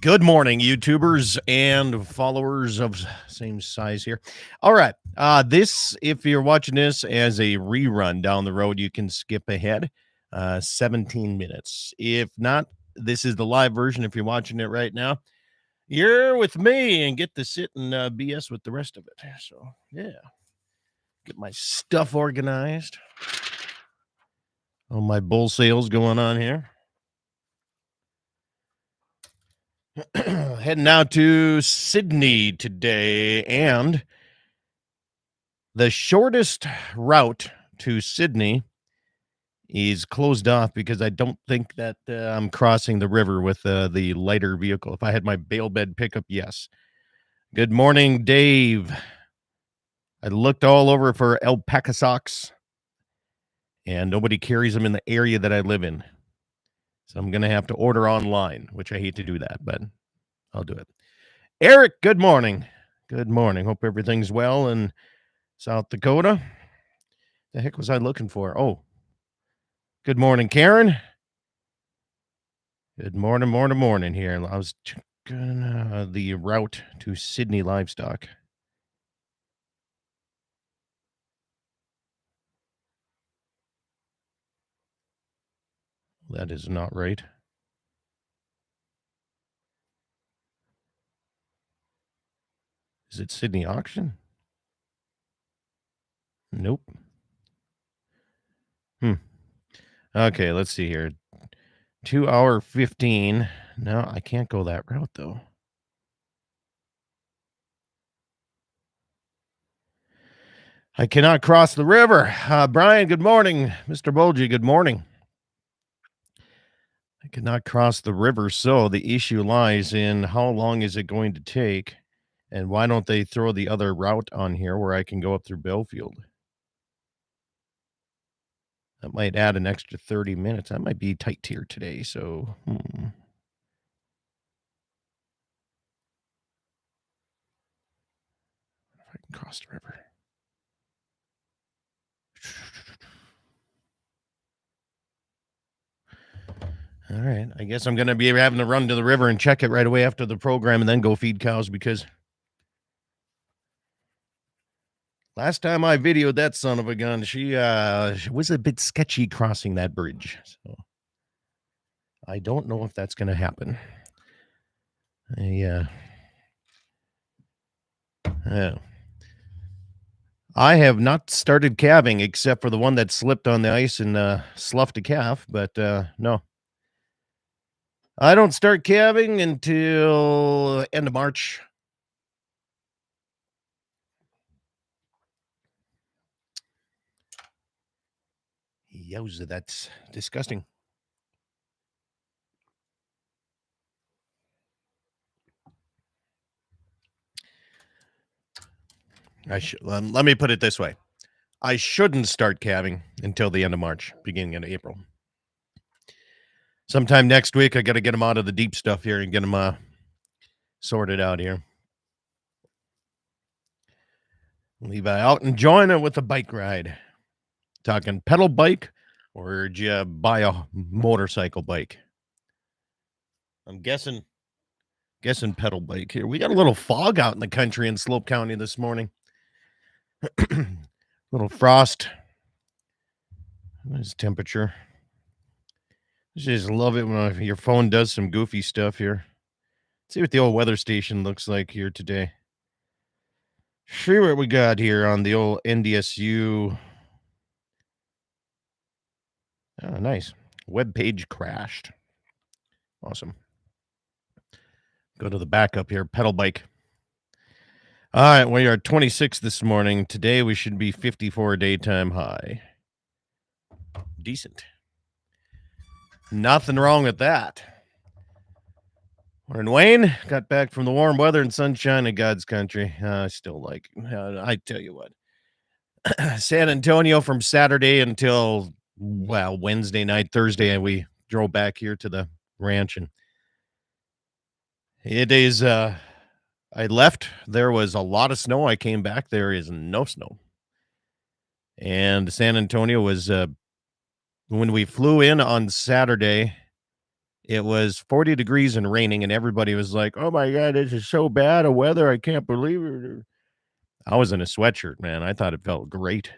Good morning, YouTubers and followers of same size here. All right. If you're watching this as a rerun down the road, you can skip ahead 17 minutes. If not, this is the live version. If you're watching it right now, you're with me and get to sit and BS with the rest of it. So, yeah. Get my stuff organized. All my bull sales going on here. Heading out to Sydney today, and the shortest route to Sydney is closed off because I don't think that I'm crossing the river with the lighter vehicle. If I had my bale bed pickup, yes. Good morning, Dave. I looked all over for alpaca socks, and nobody carries them in the area that I live in. So I'm going to have to order online, which I hate to do that, but I'll do it. Eric, good morning. Good morning. Hope everything's well in South Dakota. The heck was I looking for? Oh, good morning, Karen. Good morning here. I was checking the route to Sydney Livestock. That is not right. Is it Sydney Auction? Nope. Okay, let's see here. 2 hour 15. No, I can't go that route, though. I cannot cross the river. Brian, good morning. Mr. Bolgi, good morning. I cannot cross the river, so the issue lies in how long is it going to take, and why don't they throw the other route on here where I can go up through Belfield? That might add an extra 30 minutes. That might be tight here today, so If I can cross the river. All right. I guess I'm going to be having to run to the river and check it right away after the program and then go feed cows, because last time I videoed that son of a gun, she was a bit sketchy crossing that bridge. So I don't know if that's going to happen. I have not started calving except for the one that slipped on the ice and sloughed a calf, but no. I don't start calving until end of March. Yowza, that's disgusting. Let me put it this way. I shouldn't start calving until the end of March, beginning of April. Sometime next week, I got to get them out of the deep stuff here and get them sorted out here. Levi out and join it with a bike ride. Talking pedal bike, or did you buy a motorcycle bike? I'm guessing pedal bike here. We got a little fog out in the country in Slope County this morning. Little frost. Nice temperature. I just love it when your phone does some goofy stuff here. Let's see what the old weather station looks like here today. See what we got here on the old NDSU. Oh, nice. Web page crashed. Awesome. Go to the backup here. Pedal bike. All right, we are 26 this morning. Today we should be 54 daytime high. Decent. Nothing wrong with that. Morning, Wayne. Got back from the warm weather and sunshine in God's country. I still like it. I tell you what. San Antonio from Saturday until, Wednesday night, Thursday, and we drove back here to the ranch. And it is, I left. There was a lot of snow. I came back. There is no snow. And San Antonio was, when we flew in on Saturday, It was 40 degrees and raining, and everybody was like, "Oh my god, this is so bad of weather. I can't believe it." I was in a sweatshirt, man. I thought it felt great.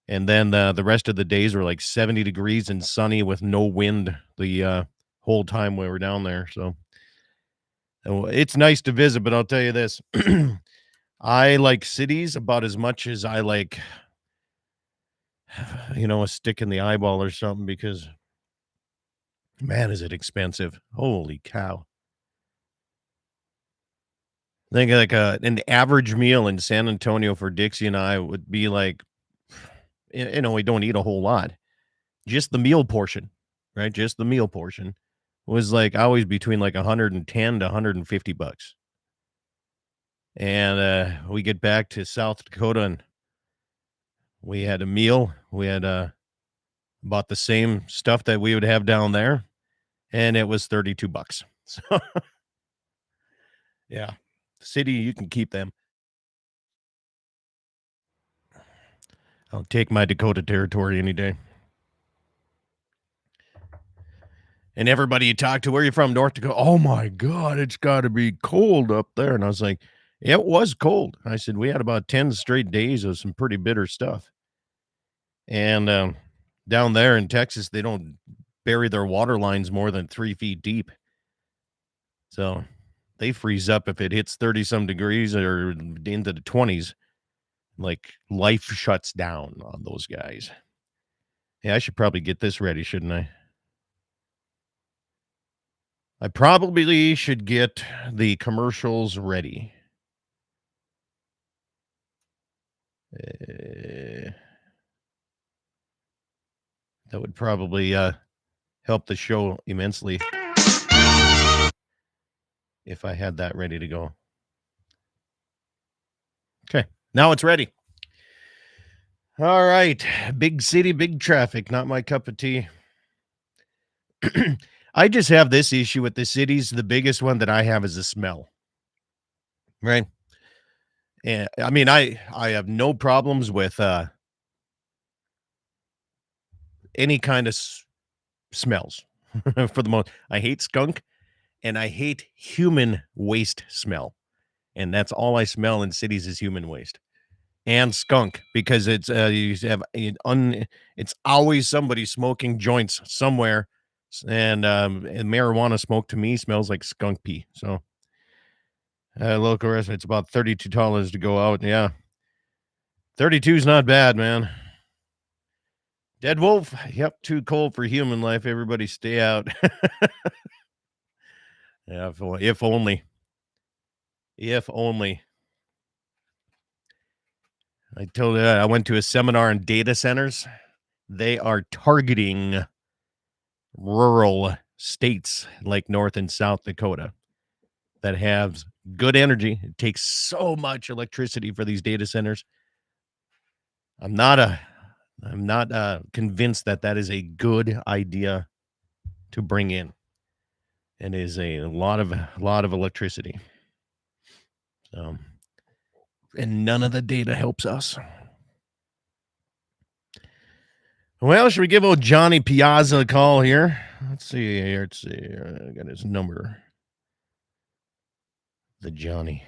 And then the rest of the days were like 70 degrees and sunny with no wind the whole time we were down there. So it's nice to visit, but I'll tell you this. I like cities about as much as I like, a stick in the eyeball or something because, man, is it expensive. Holy cow. I think like an average meal in San Antonio for Dixie and I would be like, we don't eat a whole lot. Just the meal portion, right? Just the meal portion was like always between like 110 to 150 bucks. And we get back to South Dakota and we had a meal. We had about the same stuff that we would have down there, and it was 32 bucks. So yeah, city, you can keep them. I'll take my Dakota territory any day. And everybody you talk to, where you from? North Dakota. Oh my God, it's got to be cold up there. And I was like, it was cold. I said, we had about 10 straight days of some pretty bitter stuff. And down there in Texas, they don't bury their water lines more than 3 feet deep. So they freeze up if it hits 30 some degrees or into the 20s. Like life shuts down on those guys. Yeah, I should probably get this ready, shouldn't I? I probably should get the commercials ready. That would probably help the show immensely if I had that ready to go. Okay, now it's ready. All right, big city, big traffic, not my cup of tea. I just have this issue with the cities. The biggest one that I have is the smell, right? And I mean, I have no problems with any kind of smells for the most. I hate skunk and I hate human waste smell. And that's all I smell in cities is human waste and skunk because it's you have it's always somebody smoking joints somewhere, and marijuana smoke to me smells like skunk pee. So local restaurant, it's about $32 to go out. Yeah, 32 is not bad, man. Dead wolf, yep, too cold for human life. Everybody stay out. Yeah, if only. If only. I told you I went to a seminar on data centers. They are targeting rural states like North and South Dakota that have good energy. It takes so much electricity for these data centers. I'm not convinced that that is a good idea to bring in. It is a lot of electricity. So, and none of the data helps us. Well, should we give old Johnny Piazza a call here? Let's see here. Let's see. I got his number. The Johnny.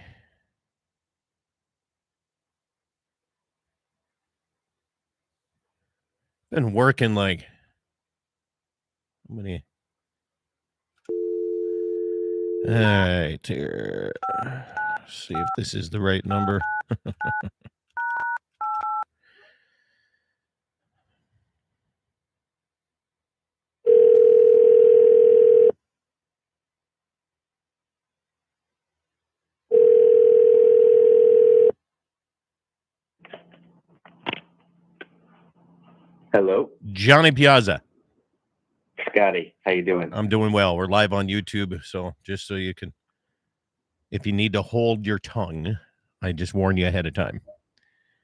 Been working like how many? All right, here. See if this is the right number. Hello, Johnny Piazza. Scotty. How you doing? I'm doing well. We're live on YouTube, so just so you can, if you need to hold your tongue, I just warn you ahead of time.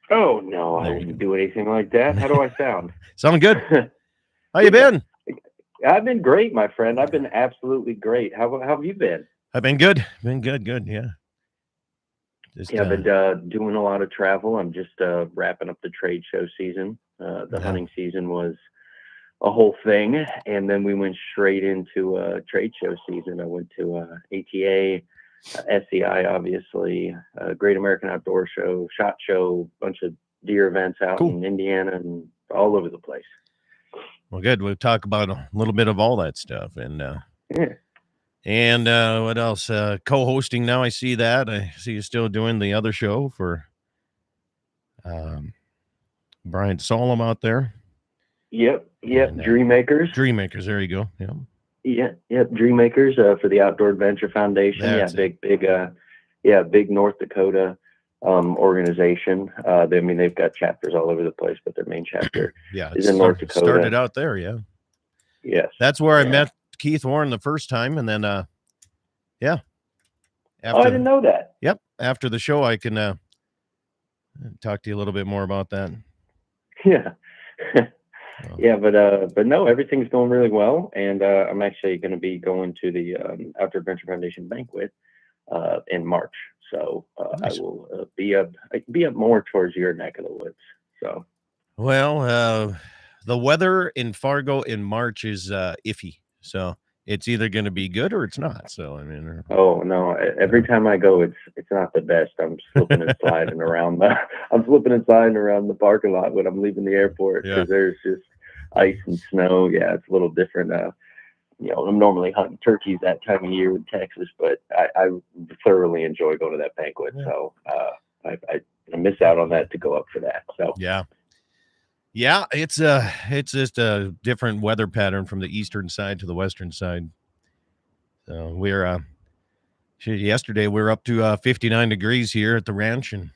Oh no, I There you wouldn't go. do anything like that. How do I sound? Sound good? How you been? I've been great, my friend. I've been absolutely great. How have you been? I've been good. Been good. Yeah. Just, Yeah, I've been doing a lot of travel. I'm just wrapping up the trade show season. The Yeah. hunting season was a whole thing, and then we went straight into trade show season. I went to ATA, SCI, obviously, Great American Outdoor Show, SHOT Show, bunch of deer events out Cool. in Indiana and all over the place. Well, good. We'll talk about a little bit of all that stuff. And Yeah. and what else? Co-hosting now. I see that. I see you still doing the other show for Brian Solom out there. Yep. And, Dreammakers. Dreammakers. There you go. Yeah. Yep. Dreammakers for the Outdoor Adventure Foundation. That's Big North Dakota organization. They've got chapters all over the place, but their main chapter is in North Dakota. Started out there, yeah. Yes. That's where I met Keith Warren the first time, and then yeah. I didn't know that. Yep. After the show, I can talk to you a little bit more about that. Yeah. Yeah, but no, everything's going really well, and I'm actually going to be going to the Outdoor Adventure Foundation banquet in March. So nice. I will be up more towards your neck of the woods. So, well, the weather in Fargo in March is iffy, so it's either going to be good or it's not. So I mean, oh no, every time I go, it's not the best. I'm slipping and sliding around the parking lot when I'm leaving the airport because there's just ice and snow. Yeah, it's a little different. I'm normally hunting turkeys that time of year in Texas, but I thoroughly enjoy going to that banquet. Yeah. So I miss out on that to go up for that. So yeah, it's just a different weather pattern from the eastern side to the western side. So we're yesterday we were up to 59 degrees here at the ranch, and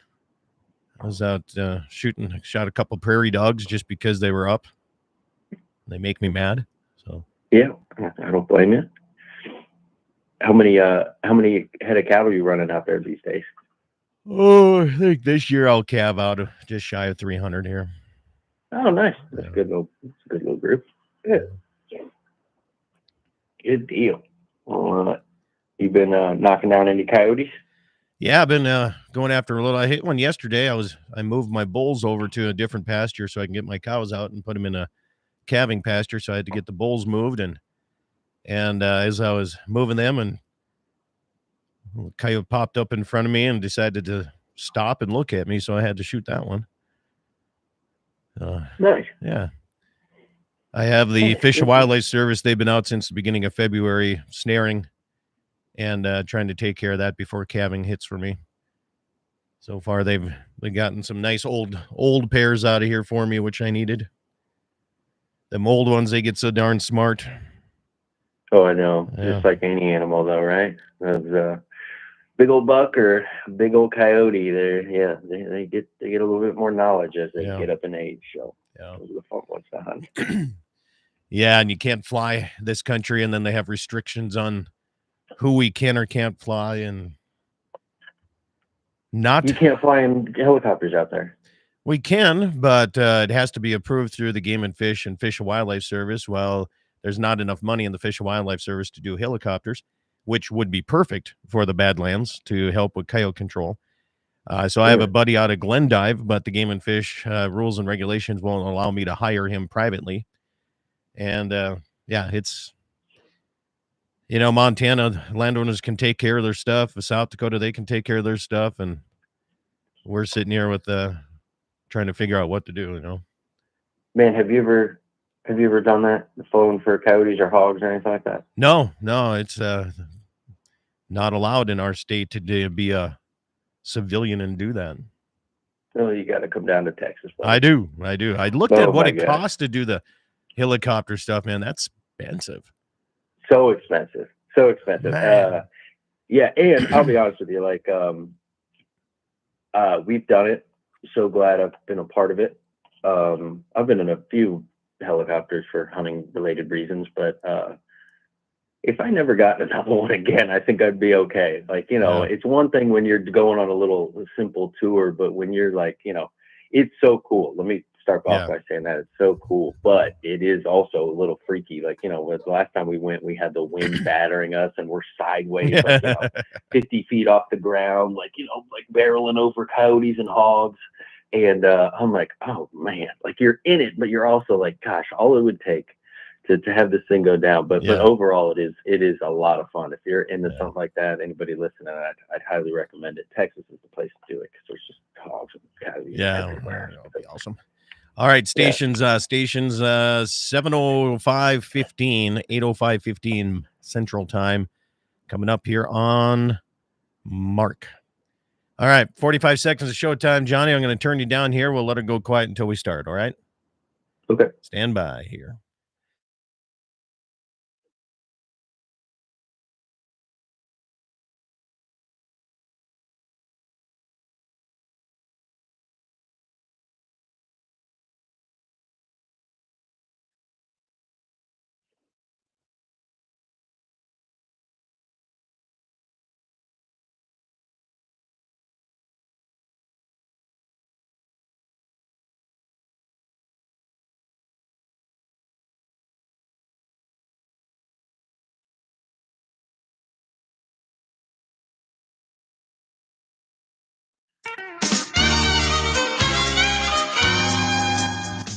I was out shot a couple prairie dogs just because they were up. They make me mad. So yeah, I don't blame you. How many head of cattle are you running out there these days? Oh, I think this year I'll calve out just shy of 300 here. Oh, nice. That's a good little group. Good. Good deal. Well, you've been knocking down any coyotes? Yeah, I've been going after a little. I hit one yesterday. I moved my bulls over to a different pasture so I can get my cows out and put them in a calving pasture. So I had to get the bulls moved, and as I was moving them, and a coyote popped up in front of me and decided to stop and look at me, so I had to shoot that one. Nice. Yeah. I have the Fish and Wildlife Service. They've been out since the beginning of February snaring and trying to take care of that before calving hits for me. So far, they've gotten some nice old pairs out of here for me, which I needed. Them old ones, they get so darn smart. Oh, I know. Yeah. Just like any animal, though, right? Those big old buck or big old coyote, they get a little bit more knowledge as they get up in age. So those are the fun ones to hunt. Yeah, and you can't fly this country, and then they have restrictions on who we can or can't fly, and you can't fly in helicopters out there. We can, but it has to be approved through the Game and Fish and Wildlife Service. Well, there's not enough money in the Fish and Wildlife Service to do helicopters, which would be perfect for the Badlands to help with coyote control. So I have a buddy out of Glendive, but the Game and Fish rules and regulations won't allow me to hire him privately. And it's, Montana landowners can take care of their stuff. South Dakota, they can take care of their stuff. And we're sitting here with trying to figure out what to do, Man, have you ever done that? Flown for coyotes or hogs or anything like that? No, it's not allowed in our state to be a civilian and do that. No, you got to come down to Texas. Buddy. I do. I looked at what it costs to do the helicopter stuff, man. That's expensive. So expensive. Yeah, and I'll be honest with you, like we've done it. So glad I've been a part of it. I've been in a few helicopters for hunting related reasons, but if I never got another one again, I think I'd be okay. Like, it's one thing when you're going on a little simple tour, but when you're like, it's so cool. Let me start off by saying that it's so cool, but it is also a little freaky. Like, the last time we went, we had the wind battering us and we're sideways, 50 feet off the ground, like barreling over coyotes and hogs. And I'm like, oh man, like you're in it, but you're also like, gosh, all it would take to have this thing go down. But Yeah. overall, it is a lot of fun. If you're into Yeah. something like that, anybody listening, I'd highly recommend it. Texas is the place to do it because there's just dogs and coyotes everywhere. That'll be awesome. All right, stations 7:05:15, 8:05:15 Central Time coming up here on Mark. All right, 45 seconds of showtime, Johnny. I'm going to turn you down here. We'll let it go quiet until we start, all right? Okay. Stand by here.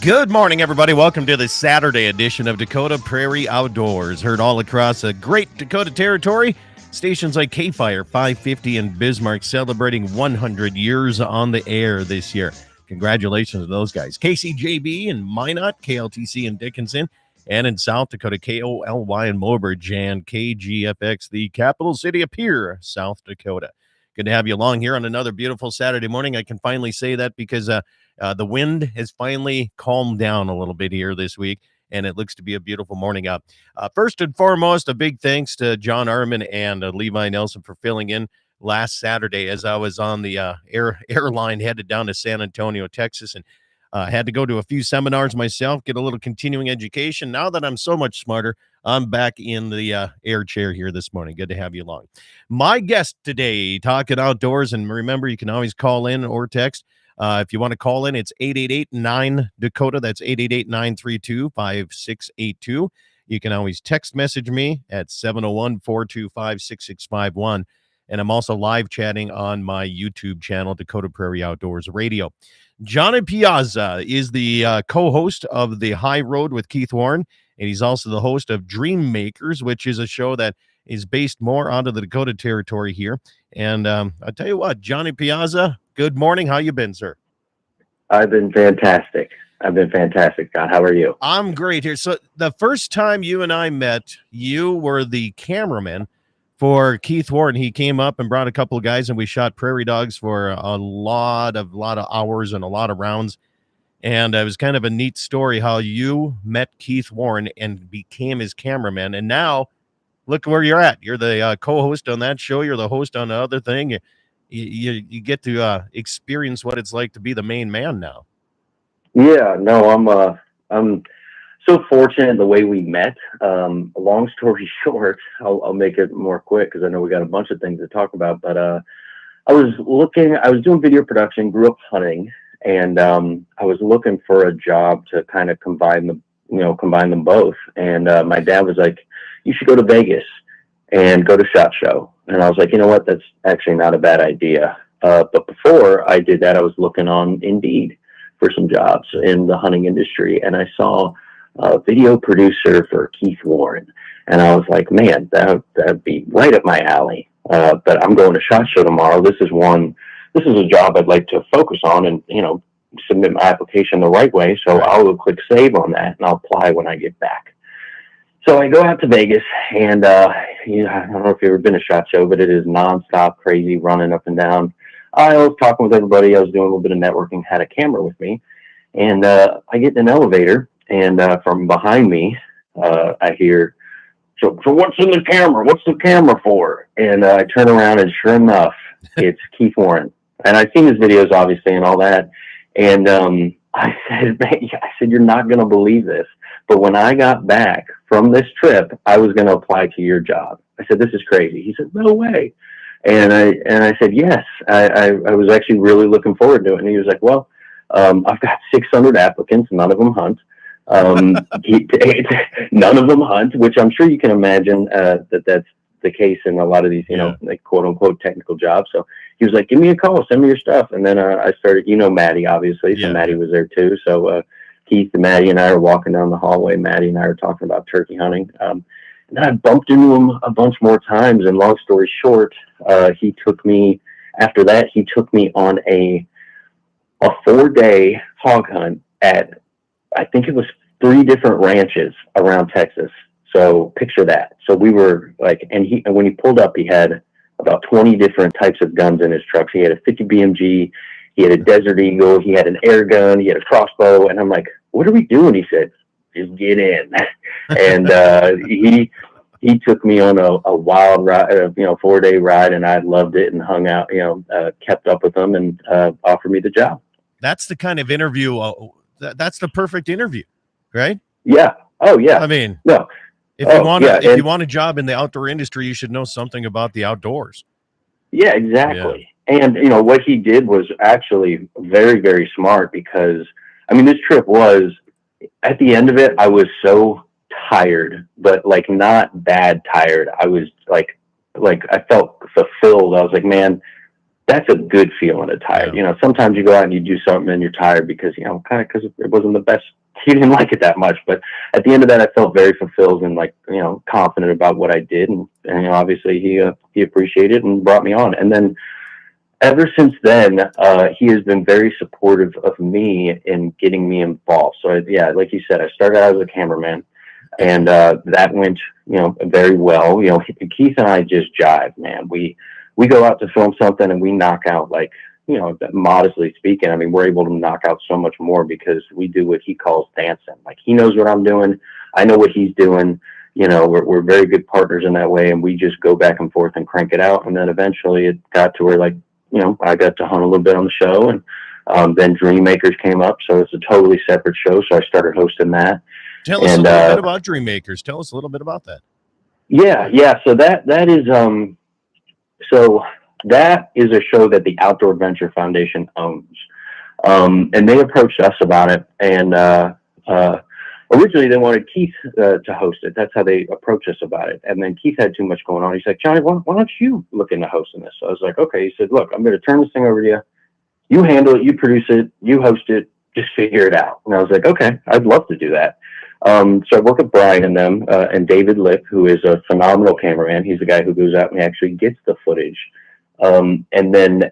Good morning, everybody. Welcome to the Saturday edition of Dakota Prairie Outdoors. Heard all across a great Dakota territory. Stations like K-Fire 550 and Bismarck celebrating 100 years on the air this year. Congratulations to those guys. KCJB in Minot, KLTC in Dickinson, and in South Dakota, KOLY in Mobridge, and KGFX, the capital city of Pierre, South Dakota. Good to have you along here on another beautiful Saturday morning. I can finally say that because the wind has finally calmed down a little bit here this week, and it looks to be a beautiful morning up. First and foremost, a big thanks to John Arman and Levi Nelson for filling in last Saturday as I was on the airline headed down to San Antonio, Texas, and had to go to a few seminars myself, get a little continuing education. Now that I'm so much smarter, I'm back in the air chair here this morning. Good to have you along. My guest today, talking outdoors, and remember, you can always call in or text. If you want to call in, it's 888-9-DAKOTA. That's 888-932-5682. You can always text message me at 701-425-6651. And I'm also live chatting on my YouTube channel, Dakota Prairie Outdoors Radio. Johnny Piazza is the co-host of The High Road with Keith Warren, and he's also the host of Dream Makers, which is a show that is based more onto the Dakota territory here. And I'll tell you what, Johnny Piazza, good morning. How you been, sir? I've been fantastic. John. How are you? I'm great here. So the first time you and I met, you were the cameraman for Keith Warren. He came up and brought a couple of guys, and we shot prairie dogs for a lot of hours and a lot of rounds. And it was kind of a neat story how you met Keith Warren and became his cameraman. And now look where you're at. You're the co-host on that show. You're the host on the other thing. You get to experience what it's like to be the main man now. Yeah, no, I'm so fortunate in the way we met. Long story short, I'll make it more quick because I know we got a bunch of things to talk about. But I was doing video production, grew up hunting, and I was looking for a job to kind of combine them both. And my dad was like, "You should go to Vegas and go to SHOT Show." And I was like, you know what? That's actually not a bad idea. But before I did that, I was looking on Indeed for some jobs in the hunting industry, and I saw a video producer for Keith Warren, and I was like, man, that'd be right up my alley. But I'm going to SHOT Show tomorrow. This is a job I'd like to focus on, and submit my application the right way. So I'll click save on that, and I'll apply when I get back. So I go out to Vegas, and I don't know if you've ever been to SHOT Show, but it is nonstop, crazy, running up and down. I was talking with everybody. I was doing a little bit of networking, had a camera with me, and I get in an elevator, and from behind me, I hear, so what's in the camera? What's the camera for? And I turn around, and sure enough, it's Keith Warren. And I've seen his videos, obviously, and all that. And I said, you're not going to believe this, but when I got back from this trip, I was going to apply to your job. I said, this is crazy. He said, no way. And I said, yes, I was actually really looking forward to it. And he was like, well, I've got 600 applicants. None of them hunt. None of them hunt, which I'm sure you can imagine that's the case in a lot of these, Yeah. like quote unquote technical jobs. So he was like, give me a call, send me your stuff. And then I started, Maddie, obviously. So Yeah, Maddie yeah. was there too. So Keith and Maddie and I were walking down the hallway. Maddie and I were talking about turkey hunting. And then I bumped into him a bunch more times. And long story short, after that, he took me on a 4-day hog hunt at, I think it was 3 different ranches around Texas. So picture that. So we were like, and when he pulled up, he had about 20 different types of guns in his trucks. He had a 50 BMG, he had a Desert Eagle, he had an air gun, he had a crossbow. And I'm like, what are we doing? He said, just get in. And he took me on a wild ride, 4-day ride, and I loved it and hung out, kept up with him and offered me the job. That's the kind of interview. That's the perfect interview, right? Yeah. Oh yeah. I mean, no. if you want a job in the outdoor industry, you should know something about the outdoors. Yeah, exactly. Yeah. And what he did was actually very, very smart, because I mean, this trip was, at the end of it, I was so tired, but like not bad tired. I was like I felt fulfilled. I was like, man, that's a good feeling of tired. Yeah. Sometimes you go out and you do something and you're tired because, kind of because it wasn't the best. He didn't like it that much, but at the end of that, I felt very fulfilled and confident about what I did. And obviously he appreciated it and brought me on. And then ever since then, he has been very supportive of me in getting me involved. So yeah, like you said, I started out as a cameraman, and that went, very well. Keith and I just jive, man. We go out to film something and we knock out, like, modestly speaking, I mean, we're able to knock out so much more because we do what he calls dancing. Like, he knows what I'm doing, I know what he's doing. We're very good partners in that way, and we just go back and forth and crank it out. And then eventually it got to where, like, I got to hunt a little bit on the show, and then Dream Makers came up, so it's a totally separate show. So I started hosting that. Tell us a little bit about Dream Makers. Tell us a little bit about that. Yeah. So that is a show that the Outdoor Adventure Foundation owns, and they approached us about it. And originally they wanted Keith to host it. That's how they approached us about it. And then Keith had too much going on. He's like, Johnny, why don't you look into hosting this? So I was like, okay. He said, look, I'm going to turn this thing over to you. You handle it, you produce it, you host it, just figure it out. And I was like, okay, I'd love to do that. So I work with Brian and them, and David Lip, who is a phenomenal cameraman. He's the guy who goes out and actually gets the footage. And then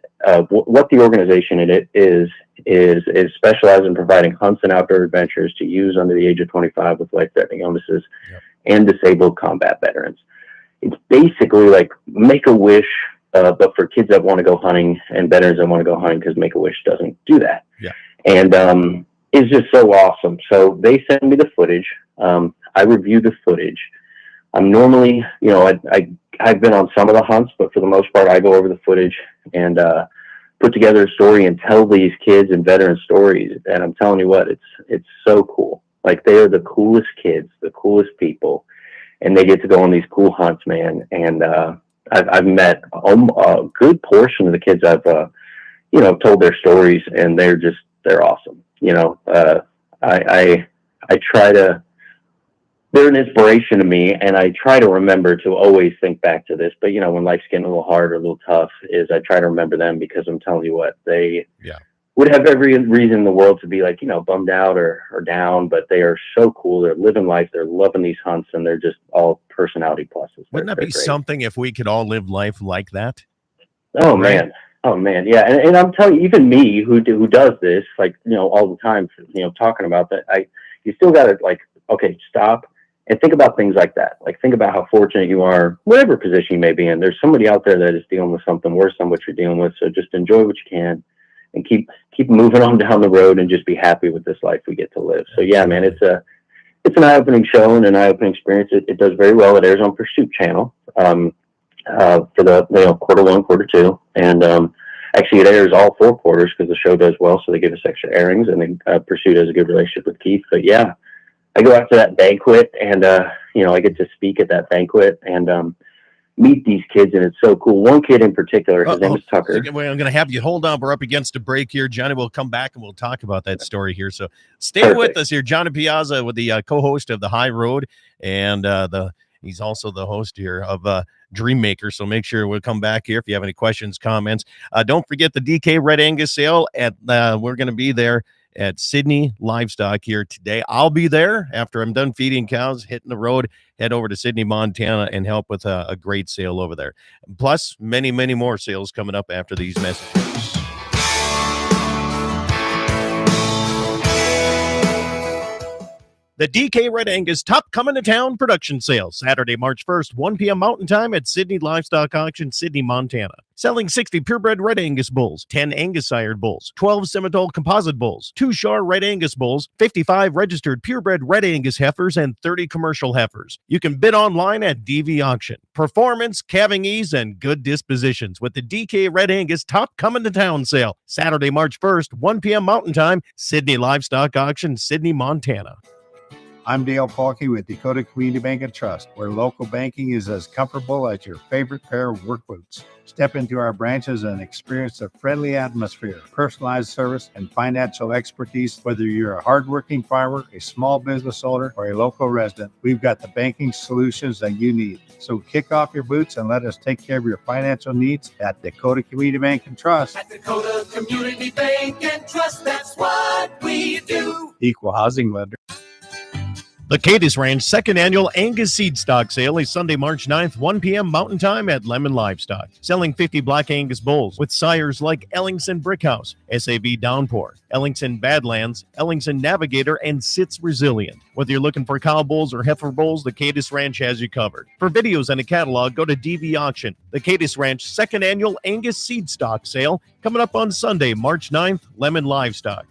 what the organization in it is specialized in providing hunts and outdoor adventures to use under the age of 25 with life-threatening illnesses and disabled combat veterans. It's basically like Make-A-Wish, but for kids that want to go hunting and veterans that want to go hunting, because Make-A-Wish doesn't do that. Yeah. And it's just so awesome. So they send me the footage. I review the footage. I'm normally, I've been on some of the hunts, but for the most part, I go over the footage and put together a story and tell these kids and veteran stories. And I'm telling you what, it's so cool. Like, they are the coolest kids, the coolest people, and they get to go on these cool hunts, man. And I've met a good portion of the kids. I've told their stories, and they're awesome. I try to. They're an inspiration to me, and I try to remember to always think back to this. But when life's getting a little hard or a little tough, I try to remember them, because I'm telling you what, they would have every reason in the world to be like, bummed out or down, but they are so cool. They're living life. They're loving these hunts, and they're just all personality pluses. Wouldn't that be something if we could all live life like that? Oh, right? Man. Yeah. And I'm telling you, even me who does this, like, all the time, talking about that, you still got to, like, okay, stop and think about things like that. Like, think about how fortunate you are, whatever position you may be in. There's somebody out there that is dealing with something worse than what you're dealing with. So just enjoy what you can and keep moving on down the road, and just be happy with this life we get to live. So yeah, man, it's an eye-opening show and an eye-opening experience. It does very well. It airs on Pursuit Channel for the quarter 1, quarter 2, and actually it airs all 4 quarters because the show does well. So they give us extra airings, and then Pursuit has a good relationship with Keith. But yeah, I go out to that banquet, and I get to speak at that banquet and meet these kids, and it's so cool. One kid in particular, his name is Tucker. I'm going to have you hold on. We're up against a break here, Johnny. We'll come back and we'll talk about that story here. So stay with us here, Johnny Piazza, with the co-host of The High Road, and he's also the host here of dream maker. So make sure we'll come back here if you have any questions, comments. Don't forget the DK Red Angus sale at we're going to be there at Sydney Livestock here today. I'll be there after I'm done feeding cows, hitting the road, head over to Sydney, Montana, and help with a great sale over there. Plus, many, many more sales coming up after these messages. The DK Red Angus Top Coming to Town production sale, Saturday, March 1st, 1 p.m. Mountain Time at Sydney Livestock Auction, Sydney, Montana. Selling 60 purebred Red Angus bulls, 10 Angus sired bulls, 12 Semitole composite bulls, 2 Shar Red Angus bulls, 55 registered purebred Red Angus heifers, and 30 commercial heifers. You can bid online at DV Auction. Performance, calving ease, and good dispositions with the DK Red Angus Top Coming to Town sale, Saturday, March 1st, 1 p.m. Mountain Time, Sydney Livestock Auction, Sydney, Montana. I'm Dale Paulke with Dakota Community Bank and Trust, where local banking is as comfortable as your favorite pair of work boots. Step into our branches and experience a friendly atmosphere, personalized service, and financial expertise. Whether you're a hardworking farmer, a small business owner, or a local resident, we've got the banking solutions that you need. So kick off your boots and let us take care of your financial needs at Dakota Community Bank and Trust. At Dakota Community Bank and Trust, that's what we do. Equal housing lender. The Cadiz Ranch second annual Angus seed stock sale is Sunday, March 9th, 1 p.m. Mountain Time at Lemon Livestock. Selling 50 Black Angus bulls with sires like Ellingson Brickhouse, SAV Downpour, Ellingson Badlands, Ellingson Navigator, and Sits Resilient. Whether you're looking for cow bulls or heifer bulls, the Cadiz Ranch has you covered. For videos and a catalog, go to DV Auction. The Cadiz Ranch second annual Angus seed stock sale coming up on Sunday, March 9th, Lemon Livestock.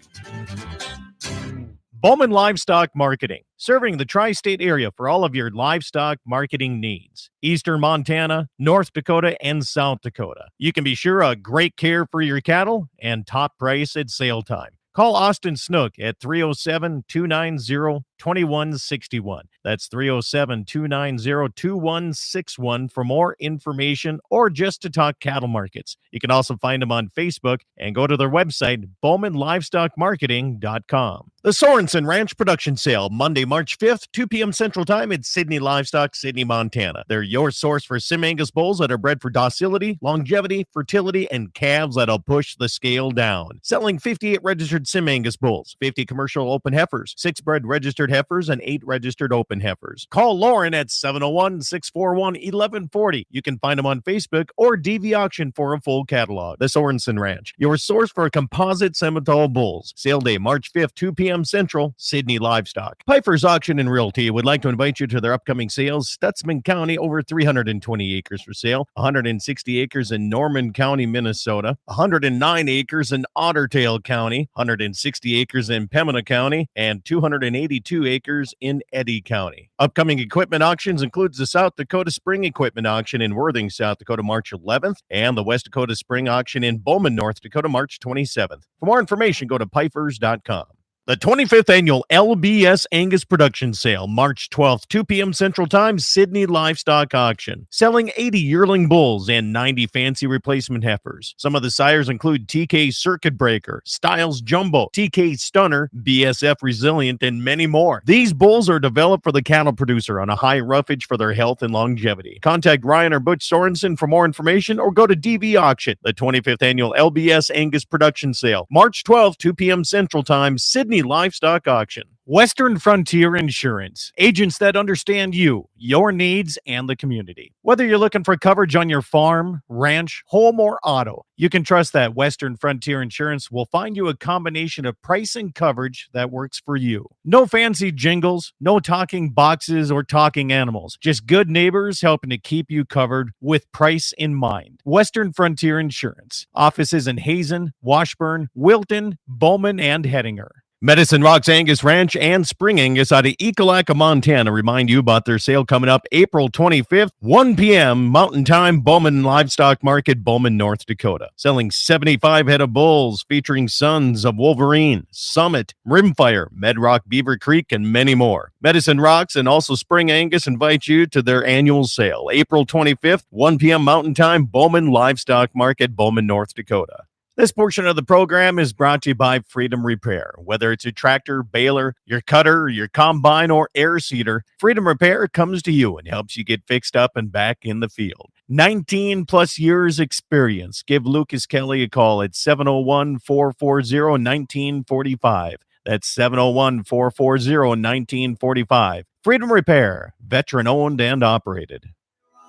Bowman Livestock Marketing, serving the tri-state area for all of your livestock marketing needs. Eastern Montana, North Dakota, and South Dakota. You can be sure of great care for your cattle and top price at sale time. Call Austin Snook at 307-290-2161. That's 307-290-2161 for more information or just to talk cattle markets. You can also find them on Facebook and go to their website, BowmanLivestockMarketing.com. The Sorensen Ranch Production Sale, Monday, March 5th, 2 p.m. Central Time at Sydney Livestock, Sydney, Montana. They're your source for Sim Angus bulls that are bred for docility, longevity, fertility, and calves that'll push the scale down. Selling 58 registered Sim Angus bulls, 50 commercial open heifers, 6 bred registered heifers, and 8 registered open heifers. Call Lauren at 701-641-1140. You can find them on Facebook or DV Auction for a full catalog. The Sorensen Ranch, your source for composite Semitole bulls. Sale day, March 5th, 2 p.m. Central, Sydney Livestock. Piper's Auction and Realty would like to invite you to their upcoming sales. Stutzman County, over 320 acres for sale, 160 acres in Norman County, Minnesota, 109 acres in Ottertail County, 160 acres in Pembina County, and 282 acres in Eddy County. Upcoming equipment auctions includes the South Dakota Spring Equipment Auction in Worthing, South Dakota, March 11th, and the West Dakota Spring Auction in Bowman, North Dakota, March 27th. For more information, go to pifers.com. The 25th Annual LBS Angus Production Sale, March 12th, 2 p.m. Central Time, Sydney Livestock Auction. Selling 80 yearling bulls and 90 fancy replacement heifers. Some of the sires include TK Circuit Breaker, Styles Jumbo, TK Stunner, BSF Resilient, and many more. These bulls are developed for the cattle producer on a high roughage for their health and longevity. Contact Ryan or Butch Sorensen for more information or go to DV Auction. The 25th Annual LBS Angus Production Sale, March 12th, 2 p.m. Central Time, Sydney Livestock Auction. Western Frontier Insurance, agents that understand you, your needs, and the community. Whether you're looking for coverage on your farm, ranch, home, or auto, you can trust that Western Frontier Insurance will find you a combination of price and coverage that works for you. No fancy jingles, no talking boxes or talking animals, just good neighbors helping to keep you covered with price in mind. Western Frontier Insurance. Offices in Hazen, Washburn, Wilton, Bowman, and Hettinger. Medicine Rocks Angus Ranch and Spring Angus out of Ekalaka, Montana remind you about their sale coming up April 25th, 1 p.m. Mountain Time, Bowman Livestock Market, Bowman, North Dakota. Selling 75 head of bulls featuring Sons of Wolverine, Summit, Rimfire, Medrock Beaver Creek, and many more. Medicine Rocks and also Spring Angus invite you to their annual sale, April 25th, 1 p.m. Mountain Time, Bowman Livestock Market, Bowman, North Dakota. This portion of the program is brought to you by Freedom Repair. Whether it's a tractor, baler, your cutter, your combine, or air seeder, Freedom Repair comes to you and helps you get fixed up and back in the field. 19 plus years experience. Give Lucas Kelly a call at 701-440-1945. That's 701-440-1945. Freedom Repair, veteran owned and operated.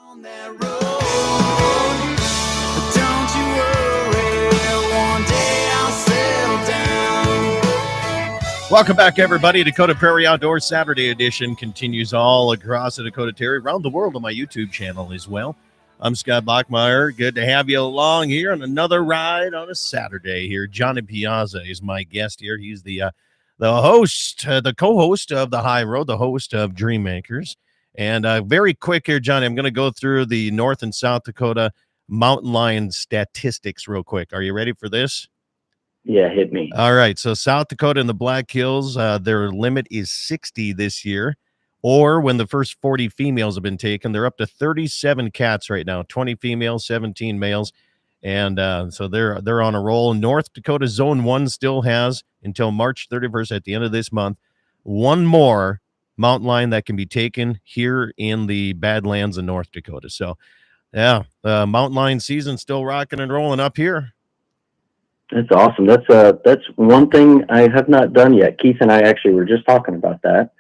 On that road, but don't you worry, one day I'll settle down. Welcome back, everybody. Dakota Prairie Outdoors Saturday edition continues all across the Dakota Territory, around the world on my YouTube channel as well. I'm Scott Bachmeyer. Good to have you along here on another ride on a Saturday here. Johnny Piazza is my guest here. He's the host, the co-host of The High Road, the host of Dream Makers. And very quick here, Johnny, I'm going to go through the North and South Dakota mountain lion statistics real quick. Are you ready for this? Yeah, hit me. All right. So South Dakota and the Black Hills, their limit is 60 this year. Or when the first 40 females have been taken, they're up to 37 cats right now, 20 females, 17 males. And so they're on a roll. North Dakota Zone 1 still has until March 31st at the end of this month, one more mountain lion that can be taken here in the Badlands of North Dakota. So, yeah, the mountain lion season still rocking and rolling up here. That's awesome. That's one thing I have not done yet. Keith and I actually were just talking about that.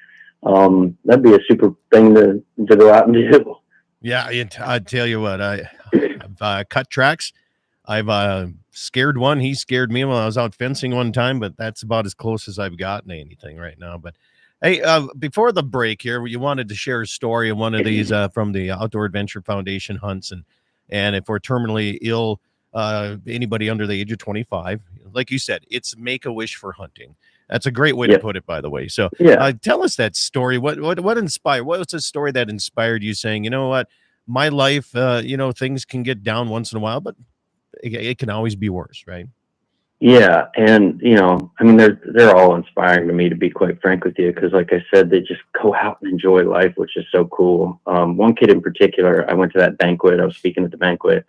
That'd be a super thing to go out and do. Yeah, I tell you what, I've cut tracks. I've scared one. He scared me when I was out fencing one time, but that's about as close as I've gotten to anything right now. But hey, before the break here, you wanted to share a story of one of these from the Outdoor Adventure Foundation hunts, and if we're terminally ill, anybody under the age of 25, like you said, it's Make-A-Wish for hunting. That's a great way to put it, by the way. So tell us that story. What inspired? What was the story that inspired you saying, you know what, my life, things can get down once in a while, but it can always be worse, right? Yeah, and I mean, they're all inspiring to me, to be quite frank with you, because like I said, they just go out and enjoy life, which is so cool. One kid in particular, I went to that banquet. I was speaking at the banquet,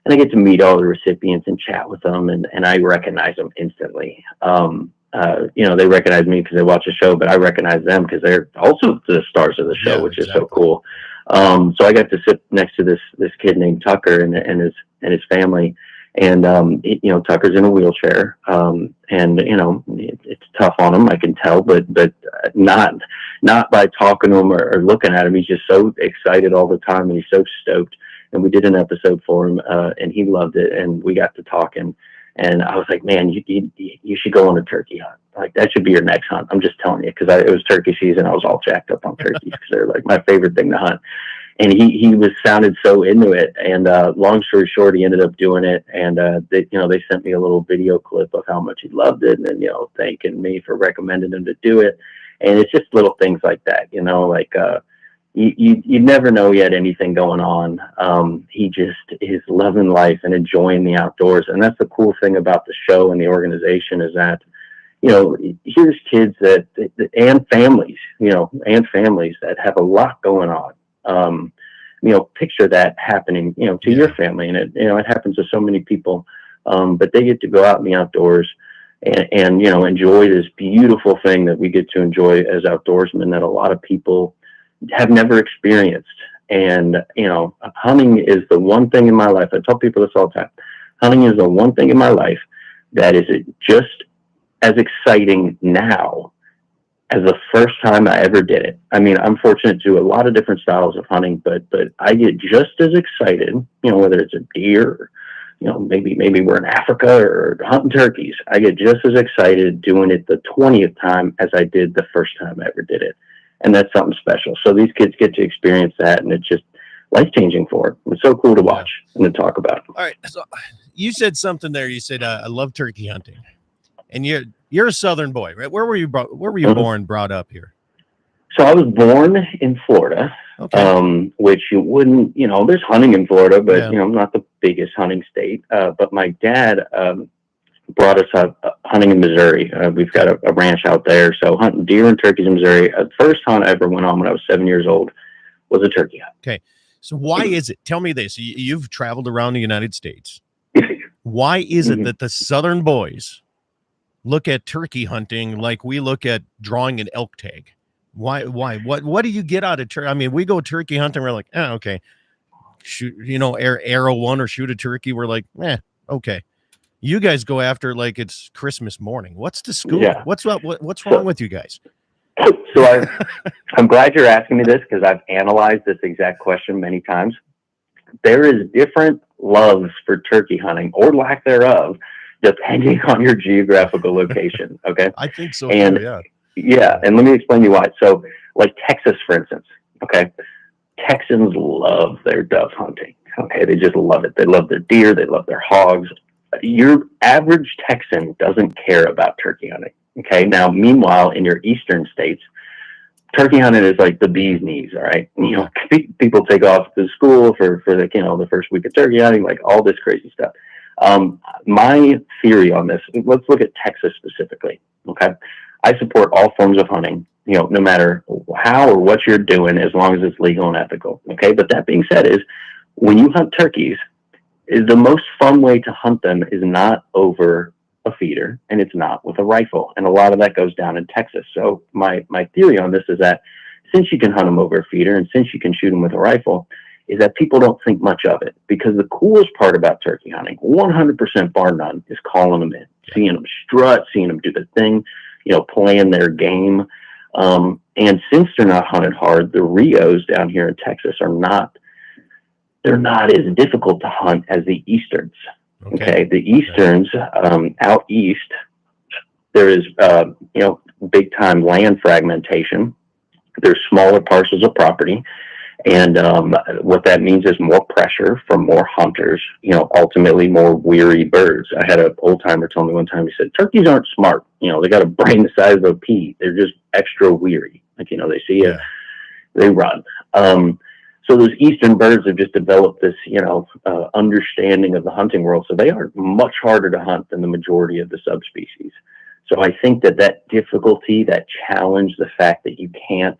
and I get to meet all the recipients and chat with them, and I recognize them instantly. They recognize me because they watch the show, but I recognize them because they're also the stars of the show, which is so cool. So I got to sit next to this kid named Tucker and his family, and Tucker's in a wheelchair, and it's tough on him, I can tell, but not by talking to him or looking at him. He's just so excited all the time, and he's so stoked. And we did an episode for him, and he loved it, and we got to talking. And I was like, man, you should go on a turkey hunt. Like, that should be your next hunt. I'm just telling you, because it was turkey season. I was all jacked up on turkeys because they're like my favorite thing to hunt. And he sounded so into it. And long story short, he ended up doing it. And they sent me a little video clip of how much he loved it, and then thanking me for recommending him to do it. And it's just little things like that, You never know yet anything going on. He just is loving life and enjoying the outdoors. And that's the cool thing about the show and the organization, is that, here's kids and families that have a lot going on. Picture that happening, to your family. And it happens to so many people. But they get to go out in the outdoors and enjoy this beautiful thing that we get to enjoy as outdoorsmen that a lot of people have never experienced. And hunting is the one thing in my life, I tell people this all the time, hunting is the one thing in my life that is just as exciting now as the first time I ever did it. I mean, I'm fortunate to do a lot of different styles of hunting, but I get just as excited, whether it's a deer, maybe we're in Africa or hunting turkeys. I get just as excited doing it the 20th time as I did the first time I ever did it. And that's something special. So these kids get to experience that, and it's just life-changing for them. It's so cool to watch and to talk about. All right. So you said something there. You said, I love turkey hunting. And you're a Southern boy, right? Where were you born, brought up here? So I was born in Florida, which you wouldn't, there's hunting in Florida, but, not the biggest hunting state. But my dad brought us up hunting in Missouri. We've got a ranch out there. So hunting deer and turkeys in Missouri. The first hunt I ever went on when I was 7 years old was a turkey hunt. Okay. So why is it? Tell me this. You've traveled around the United States. Why is it Mhm. that the Southern boys look at turkey hunting like we look at drawing an elk tag? Why? What do you get out of turkey? I mean, we go turkey hunting, we're like, okay, shoot, arrow one or shoot a turkey. We're like, okay. You guys go after like it's Christmas morning. What's the scoop? Yeah. What's what's So- wrong with you guys? So I'm glad you're asking me this, because I've analyzed this exact question many times. There is different loves for turkey hunting, or lack thereof, depending on your geographical location. Okay. I think so And- too. Yeah. Yeah. And let me explain to you why. So, like Texas, for instance, okay, Texans love their dove hunting. Okay. They just love it. They love their deer. They love their hogs. Your average Texan doesn't care about turkey hunting. Okay. Now, meanwhile, in your eastern states, turkey hunting is like the bee's knees. All right. People take off to school for the first week of turkey hunting, like all this crazy stuff. My theory on this, let's look at Texas specifically. Okay. I support all forms of hunting, no matter how or what you're doing, as long as it's legal and ethical. Okay. But that being said, is when you hunt turkeys, is the most fun way to hunt them is not over a feeder, and it's not with a rifle. And a lot of that goes down in Texas. So my theory on this is that since you can hunt them over a feeder, and since you can shoot them with a rifle, is that people don't think much of it. Because the coolest part about turkey hunting, 100% bar none, is calling them in, seeing them strut, seeing them do the thing, playing their game. And since they're not hunted hard, the Rios down here in Texas they're not as difficult to hunt as the Easterns. Okay. The Easterns, out east, there is, big time land fragmentation. There's smaller parcels of property. And what that means is more pressure from more hunters, ultimately more weary birds. I had an old timer tell me one time, he said, turkeys aren't smart. They got a brain the size of a pea. They're just extra weary. Like, they see it, they run. So those eastern birds have just developed this, understanding of the hunting world. So they are much harder to hunt than the majority of the subspecies. So I think that difficulty, that challenge, the fact that you can't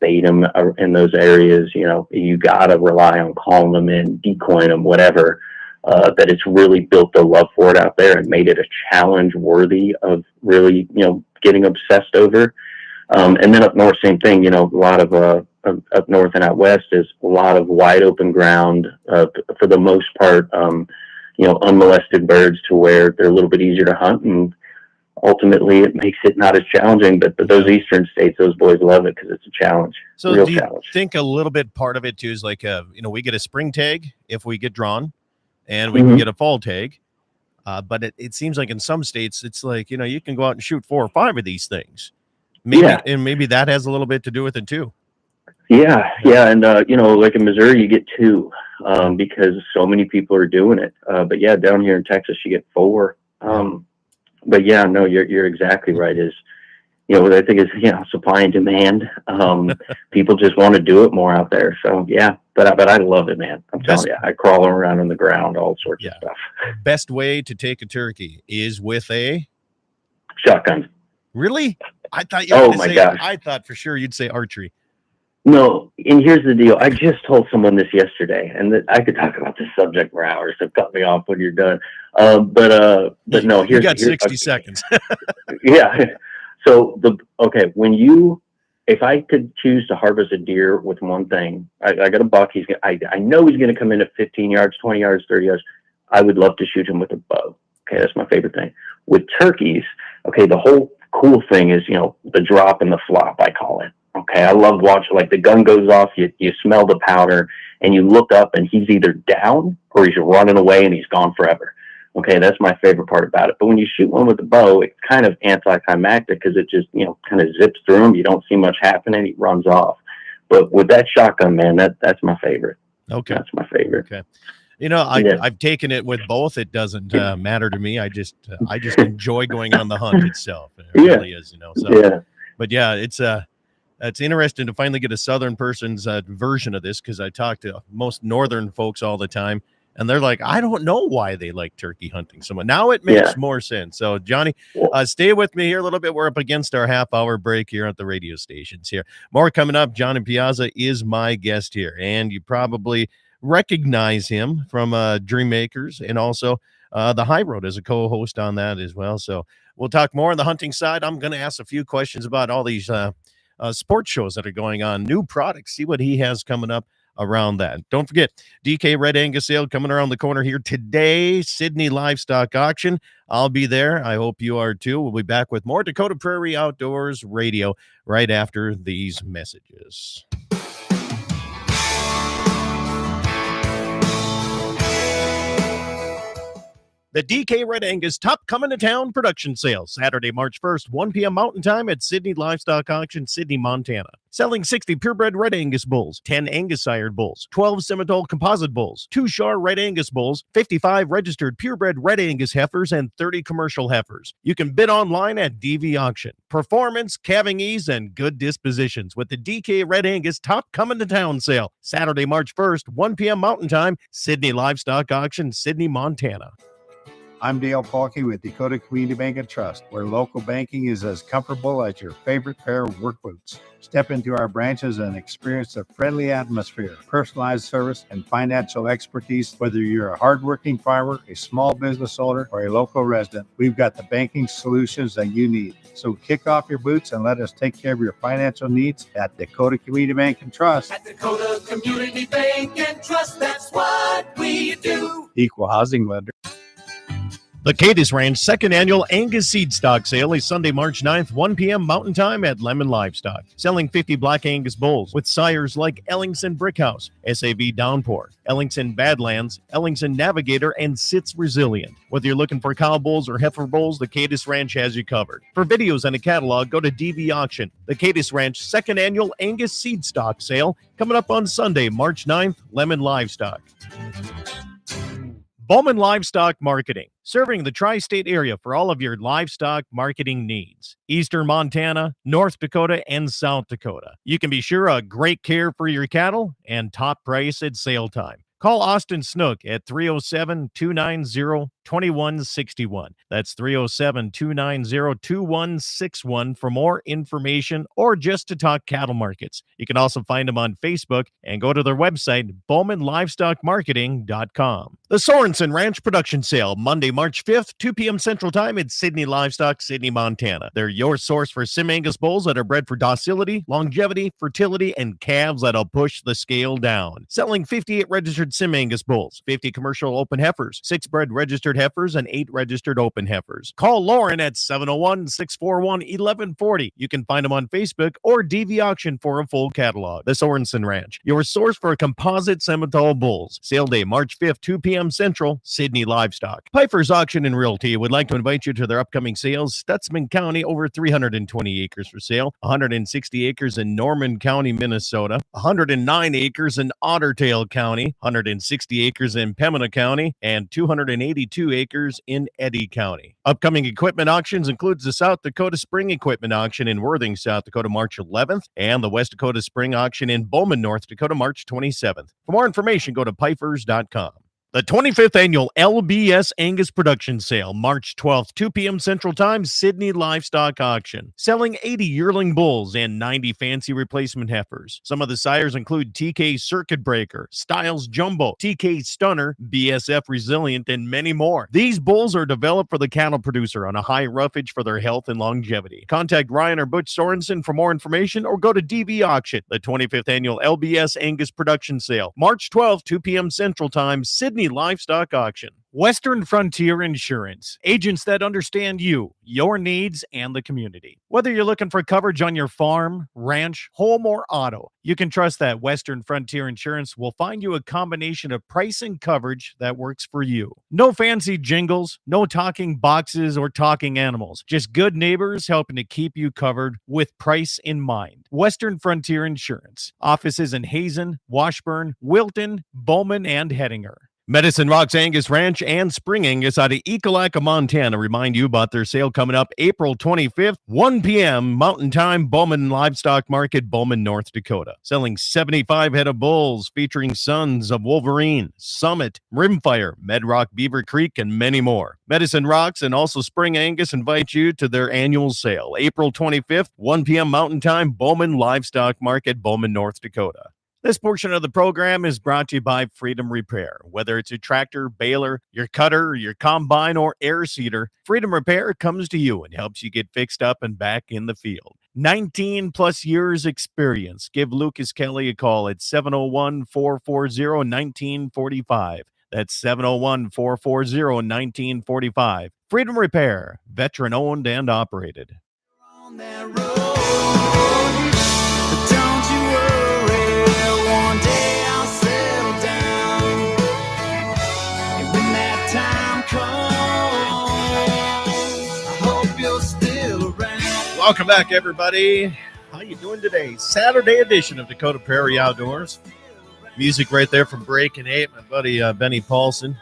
bait them in those areas, you got to rely on calling them in, decoying them, whatever, that it's really built the love for it out there and made it a challenge worthy of really, getting obsessed over. And then up north, same thing, a lot of up north and out west is a lot of wide open ground, for the most part, unmolested birds, to where they're a little bit easier to hunt, and ultimately it makes it not as challenging. But those eastern states, those boys love it because it's a challenge. So real do you challenge. think a little bit part of it too is like, we get a spring tag if we get drawn, and we can get a fall tag. But it seems like in some states, it's like, you can go out and shoot 4 or 5 of these things. Maybe that has a little bit to do with it too. Yeah. And, like in Missouri, you get 2, because so many people are doing it. But yeah, down here in Texas, you get 4. But yeah, no, you're exactly right. Is, what I think is, supply and demand. People just want to do it more out there. So yeah, but I love it, man. I'm telling you, I crawl around on the ground, all sorts of stuff. Best way to take a turkey is with a Shotgun. Really? I thought you were Oh gonna my say, gosh. I thought for sure you'd say archery. No, and here's the deal. I just told someone this yesterday, and I could talk about this subject for hours, so cut me off when you're done. But no, You got 60 seconds. Yeah. So if I could choose to harvest a deer with one thing, I got a buck. I know he's going to come in at 15 yards, 20 yards, 30 yards. I would love to shoot him with a bow. Okay. That's my favorite thing. With turkeys, okay, the whole cool thing is, the drop and the flop, I call it. Okay. I love watching, like, the gun goes off, you smell the powder, and you look up and he's either down or he's running away and he's gone forever. Okay, that's my favorite part about it. But when you shoot one with a bow, it's kind of anticlimactic because it just, kind of zips through him. You don't see much happening. He runs off. But with that shotgun, man, that's my favorite. Okay. That's my favorite. Okay. I've taken it with both. It doesn't matter to me. I just enjoy going on the hunt itself. It really is, So, yeah. But yeah, it's interesting to finally get a Southern person's version of this, because I talk to most Northern folks all the time, and they're like, I don't know why they like turkey hunting so much. Now it makes more sense. So, Johnny, stay with me here a little bit. We're up against our half-hour break here at the radio stations here. More coming up. Johnny Piazza is my guest here, and you probably recognize him from Dream Makers, and also the High Road as a co-host on that as well. So we'll talk more on the hunting side. I'm going to ask a few questions about all these sports shows that are going on, new products, see what he has coming up around that. Don't forget, DK Red Angus sale coming around the corner here today, Sydney Livestock Auction. I'll be there. I hope you are too. We'll be back with more Dakota Prairie Outdoors Radio right after these messages. The DK Red Angus Top Coming to Town production sale, Saturday, March 1st, 1 p.m. Mountain Time at Sydney Livestock Auction, Sydney, Montana. Selling 60 purebred Red Angus bulls, 10 Angus sired bulls, 12 Simmental composite bulls, 2 Shar Red Angus bulls, 55 registered purebred Red Angus heifers, and 30 commercial heifers. You can bid online at DV Auction. Performance, calving ease, and good dispositions with the DK Red Angus Top Coming to Town sale, Saturday, March 1st, 1 p.m. Mountain Time, Sydney Livestock Auction, Sydney, Montana. I'm Dale Paulke with Dakota Community Bank and Trust, where local banking is as comfortable as your favorite pair of work boots. Step into our branches and experience a friendly atmosphere, personalized service, and financial expertise. Whether you're a hardworking farmer, a small business owner, or a local resident, we've got the banking solutions that you need. So kick off your boots and let us take care of your financial needs at Dakota Community Bank and Trust. At Dakota Community Bank and Trust, that's what we do. Equal housing lender. The Cadiz Ranch second annual Angus seed stock sale is Sunday, March 9th, 1 p.m. Mountain Time at Lemon Livestock. Selling 50 Black Angus bulls with sires like Ellingson Brickhouse, SAV Downpour, Ellingson Badlands, Ellingson Navigator, and Sits Resilient. Whether you're looking for cow bulls or heifer bulls, the Cadiz Ranch has you covered. For videos and a catalog, go to DV Auction. The Cadiz Ranch second annual Angus seed stock sale coming up on Sunday, March 9th, Lemon Livestock. Bowman Livestock Marketing, serving the tri-state area for all of your livestock marketing needs. Eastern Montana, North Dakota, and South Dakota. You can be sure of great care for your cattle and top price at sale time. Call Austin Snook at 307-290-2161. That's 307-290-2161 for more information or just to talk cattle markets. You can also find them on Facebook and go to their website, bowmanlivestockmarketing.com. The Sorensen Ranch Production Sale, Monday, March 5th, 2 p.m. Central Time at Sydney Livestock, Sydney, Montana. They're your source for Sim Angus bulls that are bred for docility, longevity, fertility, and calves that'll push the scale down. Selling 58 registered Sim Angus bulls, 50 commercial open heifers, 6 bred registered heifers, and 8 registered open heifers. Call Lauren at 701-641-1140. You can find them on Facebook or DV Auction for a full catalog. The Sorensen Ranch, your source for composite Simmental bulls. Sale day, March 5th, 2 p.m. Central, Sydney Livestock. Piper's Auction and Realty would like to invite you to their upcoming sales. Stutzman County, over 320 acres for sale, 160 acres in Norman County, Minnesota, 109 acres in Ottertail County, 160 acres in Pembina County, and 282 acres in Eddy County. Upcoming equipment auctions includes the South Dakota Spring Equipment Auction in Worthing, South Dakota, March 11th, and the West Dakota Spring Auction in Bowman, North Dakota, March 27th. For more information, go to pifers.com. The 25th Annual LBS Angus Production Sale, March 12th, 2 p.m. Central Time, Sydney Livestock Auction. Selling 80 yearling bulls and 90 fancy replacement heifers. Some of the sires include TK Circuit Breaker, Styles Jumbo, TK Stunner, BSF Resilient, and many more. These bulls are developed for the cattle producer on a high roughage for their health and longevity. Contact Ryan or Butch Sorensen for more information or go to DV Auction. The 25th Annual LBS Angus Production Sale, March 12th, 2 p.m. Central Time, Sydney Livestock Auction. Western Frontier Insurance, agents that understand you, your needs, and the community. Whether you're looking for coverage on your farm, ranch, home, or auto, you can trust that Western Frontier Insurance will find you a combination of price and coverage that works for you. No fancy jingles, no talking boxes or talking animals, just good neighbors helping to keep you covered with price in mind. Western Frontier Insurance. Offices in Hazen, Washburn, Wilton, Bowman, and Hettinger. Medicine Rocks Angus Ranch and Spring Angus out of Ekalaka, Montana remind you about their sale coming up April 25th, 1 p.m. Mountain Time, Bowman Livestock Market, Bowman, North Dakota. Selling 75 head of bulls featuring Sons of Wolverine, Summit, Rimfire, Medrock, Beaver Creek, and many more. Medicine Rocks and also Spring Angus invite you to their annual sale, April 25th, 1 p.m. Mountain Time, Bowman Livestock Market, Bowman, North Dakota. This portion of the program is brought to you by Freedom Repair. Whether it's a tractor, baler, your cutter, your combine, or air seeder, Freedom Repair comes to you and helps you get fixed up and back in the field. 19 plus years experience. Give Lucas Kelly a call at 701-440-1945. That's 701-440-1945. Freedom Repair, veteran owned and operated. On that road, but don't you worry, one day I'll settle down. And when that time comes, I hope you're still around. Welcome back, everybody. How you doing today? Saturday edition of Dakota Prairie Outdoors. Music right there from Breaking 8, my buddy Benny Paulson.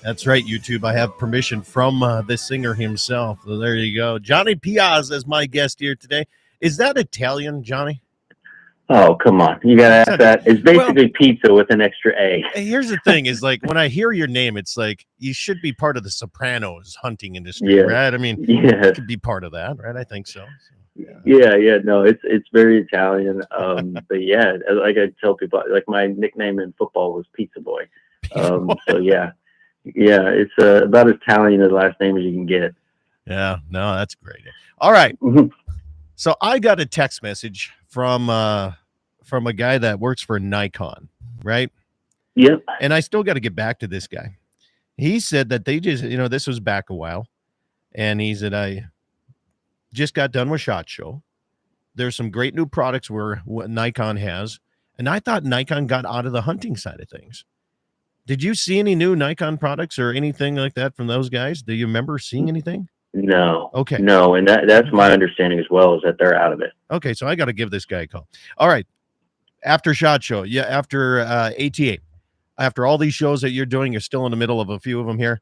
That's right, YouTube. I have permission from the singer himself. So there you go. Johnny Piazza is my guest here today. Is that Italian, Johnny? Oh, come on. You got to ask that. It's basically pizza with an extra A. Here's the thing is, like, when I hear your name, it's like you should be part of the Sopranos hunting industry, right? I mean, you could be part of that, right? I think so. Yeah. No, it's very Italian. But yeah, like I tell people, like my nickname in football was Pizza Boy. So yeah, it's about as Italian a last name as you can get. Yeah, no, that's great. All right. So I got a text message from a guy that works for Nikon, right? Yep. And I still got to get back to this guy. He said that they just, this was back a while, and he said, I just got done with SHOT Show. There's some great new products what Nikon has, and I thought Nikon got out of the hunting side of things. Did you see any new Nikon products or anything like that from those guys? Do you remember seeing anything? No. Okay. No, and that's my understanding as well, is that they're out of it. Okay, so I got to give this guy a call. All right. After SHOT Show, after ATA, after all these shows that you're doing, you're still in the middle of a few of them here.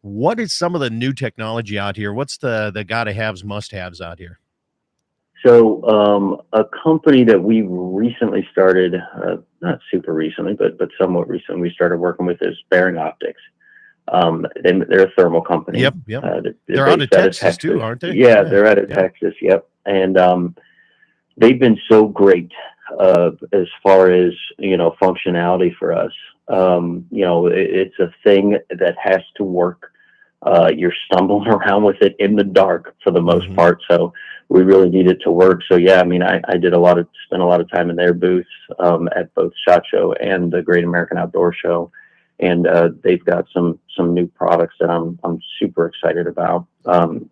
What is some of the new technology out here? What's the gotta-haves, must-haves out here? So a company that we recently started, not super recently, but somewhat recently, we started working with is Bearing Optics. And they're a thermal company. Yep. They're out of Texas too, aren't they? Yeah, they're out of Texas. Yep. And they've been so great as far as, functionality for us. It's a thing that has to work. You're stumbling around with it in the dark for the most part. So we really need it to work. So yeah, I mean, I spent a lot of time in their booths at both SHOT Show and the Great American Outdoor Show. And they've got some new products that I'm super excited about. And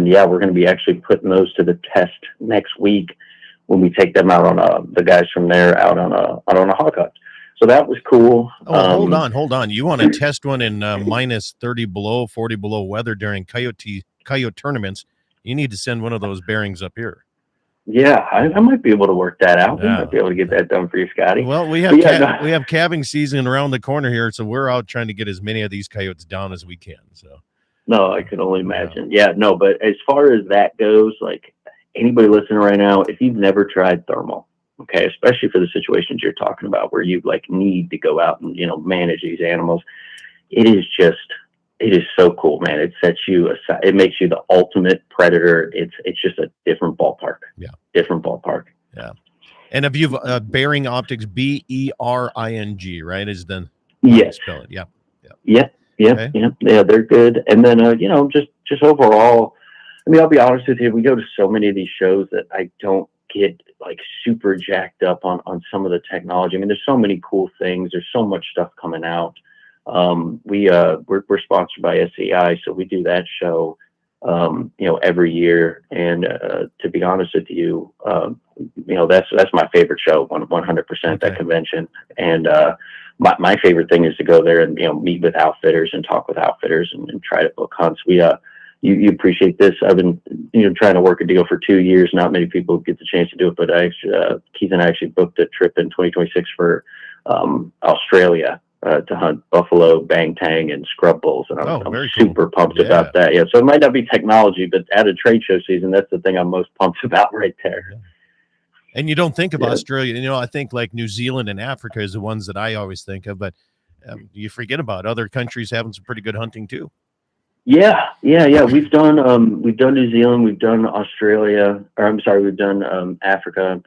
yeah, we're going to be actually putting those to the test next week when we take them out on the guys from there out on a hawk hunt. So that was cool. Oh, hold on. You want to test one in minus 30 below, 40 below weather during coyote tournaments? You need to send one of those bearings up here. Yeah, I might be able to work that out. We might be able to get that done for you, Scotty. Well, we have we have calving season around the corner here, so we're out trying to get as many of these coyotes down as we can. So, no, I can only imagine. Yeah, no, but as far as that goes, like anybody listening right now, if you've never tried thermal, okay, especially for the situations you're talking about where you like need to go out and manage these animals, it is so cool, man. It sets you aside. It makes you the ultimate predator. It's just a different ballpark. Yeah. Different ballpark. Yeah. And if you've Bearing Optics, BERING, right? Is then spell it. Yeah. Yeah. Yeah, they're good. And then just overall, I mean, I'll be honest with you, we go to so many of these shows that I don't get like super jacked up on some of the technology. I mean, there's so many cool things. There's so much stuff coming out. We're sponsored by SEI, so we do that show every year. And to be honest with you, that's my favorite show, 100%, that convention. And my favorite thing is to go there and meet with outfitters and talk with outfitters and try to book hunts. You appreciate this. I've been trying to work a deal for 2 years. Not many people get the chance to do it, but Keith and I actually booked a trip in 2026 for Australia. To hunt buffalo, bang tang, and scrub bulls, and I'm super pumped about that. Yeah, so it might not be technology, but at a trade show season, that's the thing I'm most pumped about right there. Yeah. And you don't think of Australia, I think like New Zealand and Africa is the ones that I always think of, but you forget about other countries having some pretty good hunting too. Yeah. We've done New Zealand, we've done Australia, or I'm sorry, we've done Africa,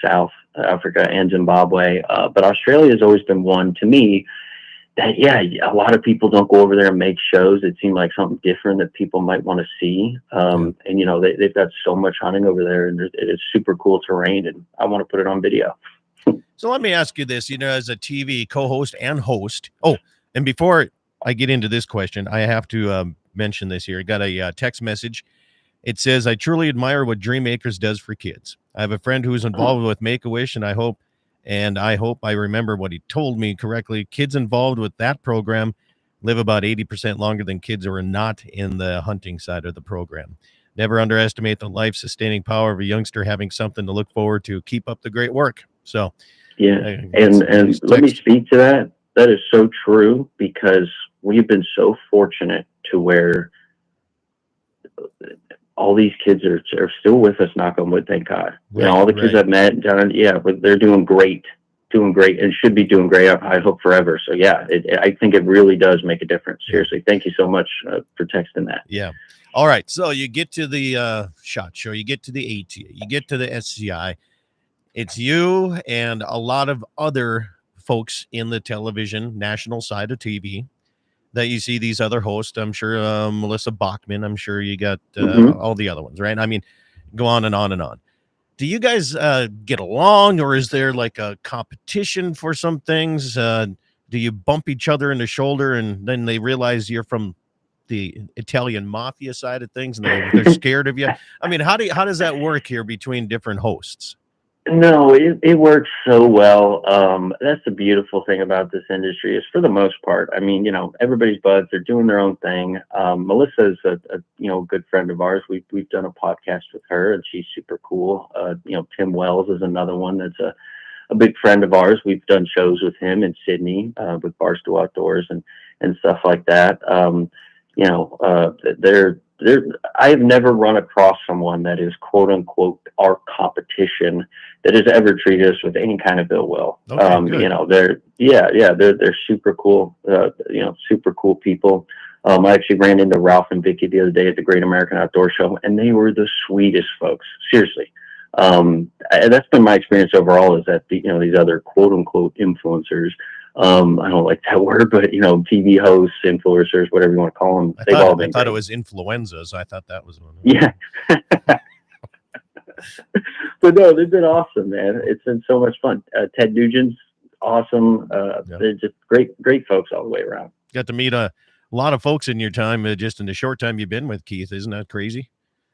South Africa and Zimbabwe. But Australia has always been one to me that, yeah, a lot of people don't go over there and make shows. It seemed like something different that people might want to see. And they've got so much hunting over there, and it is super cool terrain, and I want to put it on video. So let me ask you this, as a TV co-host and host. Oh, and before I get into this question, I have to mention this here. I got a text message. It says, I truly admire what Dream Acres does for kids. I have a friend who's involved with Make-A-Wish, and I hope I remember what he told me correctly. Kids involved with that program live about 80% longer than kids who are not in the hunting side of the program. Never underestimate the life-sustaining power of a youngster having something to look forward to. Keep up the great work. So, yeah, and let me speak to that. That is so true, because we've been so fortunate to where all these kids are still with us, knock on wood, thank God. Right, all the kids I've met, John, but they're doing great, and should be doing great, I hope, forever. So yeah, I think it really does make a difference. Seriously, thank you so much for texting that. Yeah. All right, so you get to the SHOT Show, you get to the ATA, you get to the SCI. It's you and a lot of other folks in the television national side of TV that you see these other hosts. I'm sure Melissa Bachman. I'm sure you got all the other ones, right? I mean, go on and on and on. Do you guys get along, or is there like a competition for some things? Do you bump each other in the shoulder and then they realize you're from the Italian mafia side of things and they're scared of you? I mean, how does that work here between different hosts? No, it works so well. That's the beautiful thing about this industry is, for the most part, I mean, everybody's buds, they're doing their own thing. Melissa is a good friend of ours. We've done a podcast with her, and she's super cool. Tim Wells is another one that's a big friend of ours. We've done shows with him in Sydney with Barstool Outdoors and stuff like that. I have never run across someone that is quote unquote our competition that has ever treated us with any kind of ill will. Okay, they're super cool, super cool people. I actually ran into Ralph and Vicky the other day at the Great American Outdoor Show, and they were the sweetest folks. Seriously. That's been my experience overall, is that these other quote unquote influencers, I don't like that word, but TV hosts, influencers, whatever you want to call them, I thought it was influenzas. I thought that was one. Yeah. But no, they've been awesome, man. It's been so much fun. Ted Nugent's awesome. They're just great folks all the way around. Got to meet a lot of folks in your time, just in the short time you've been with Keith. Isn't that crazy?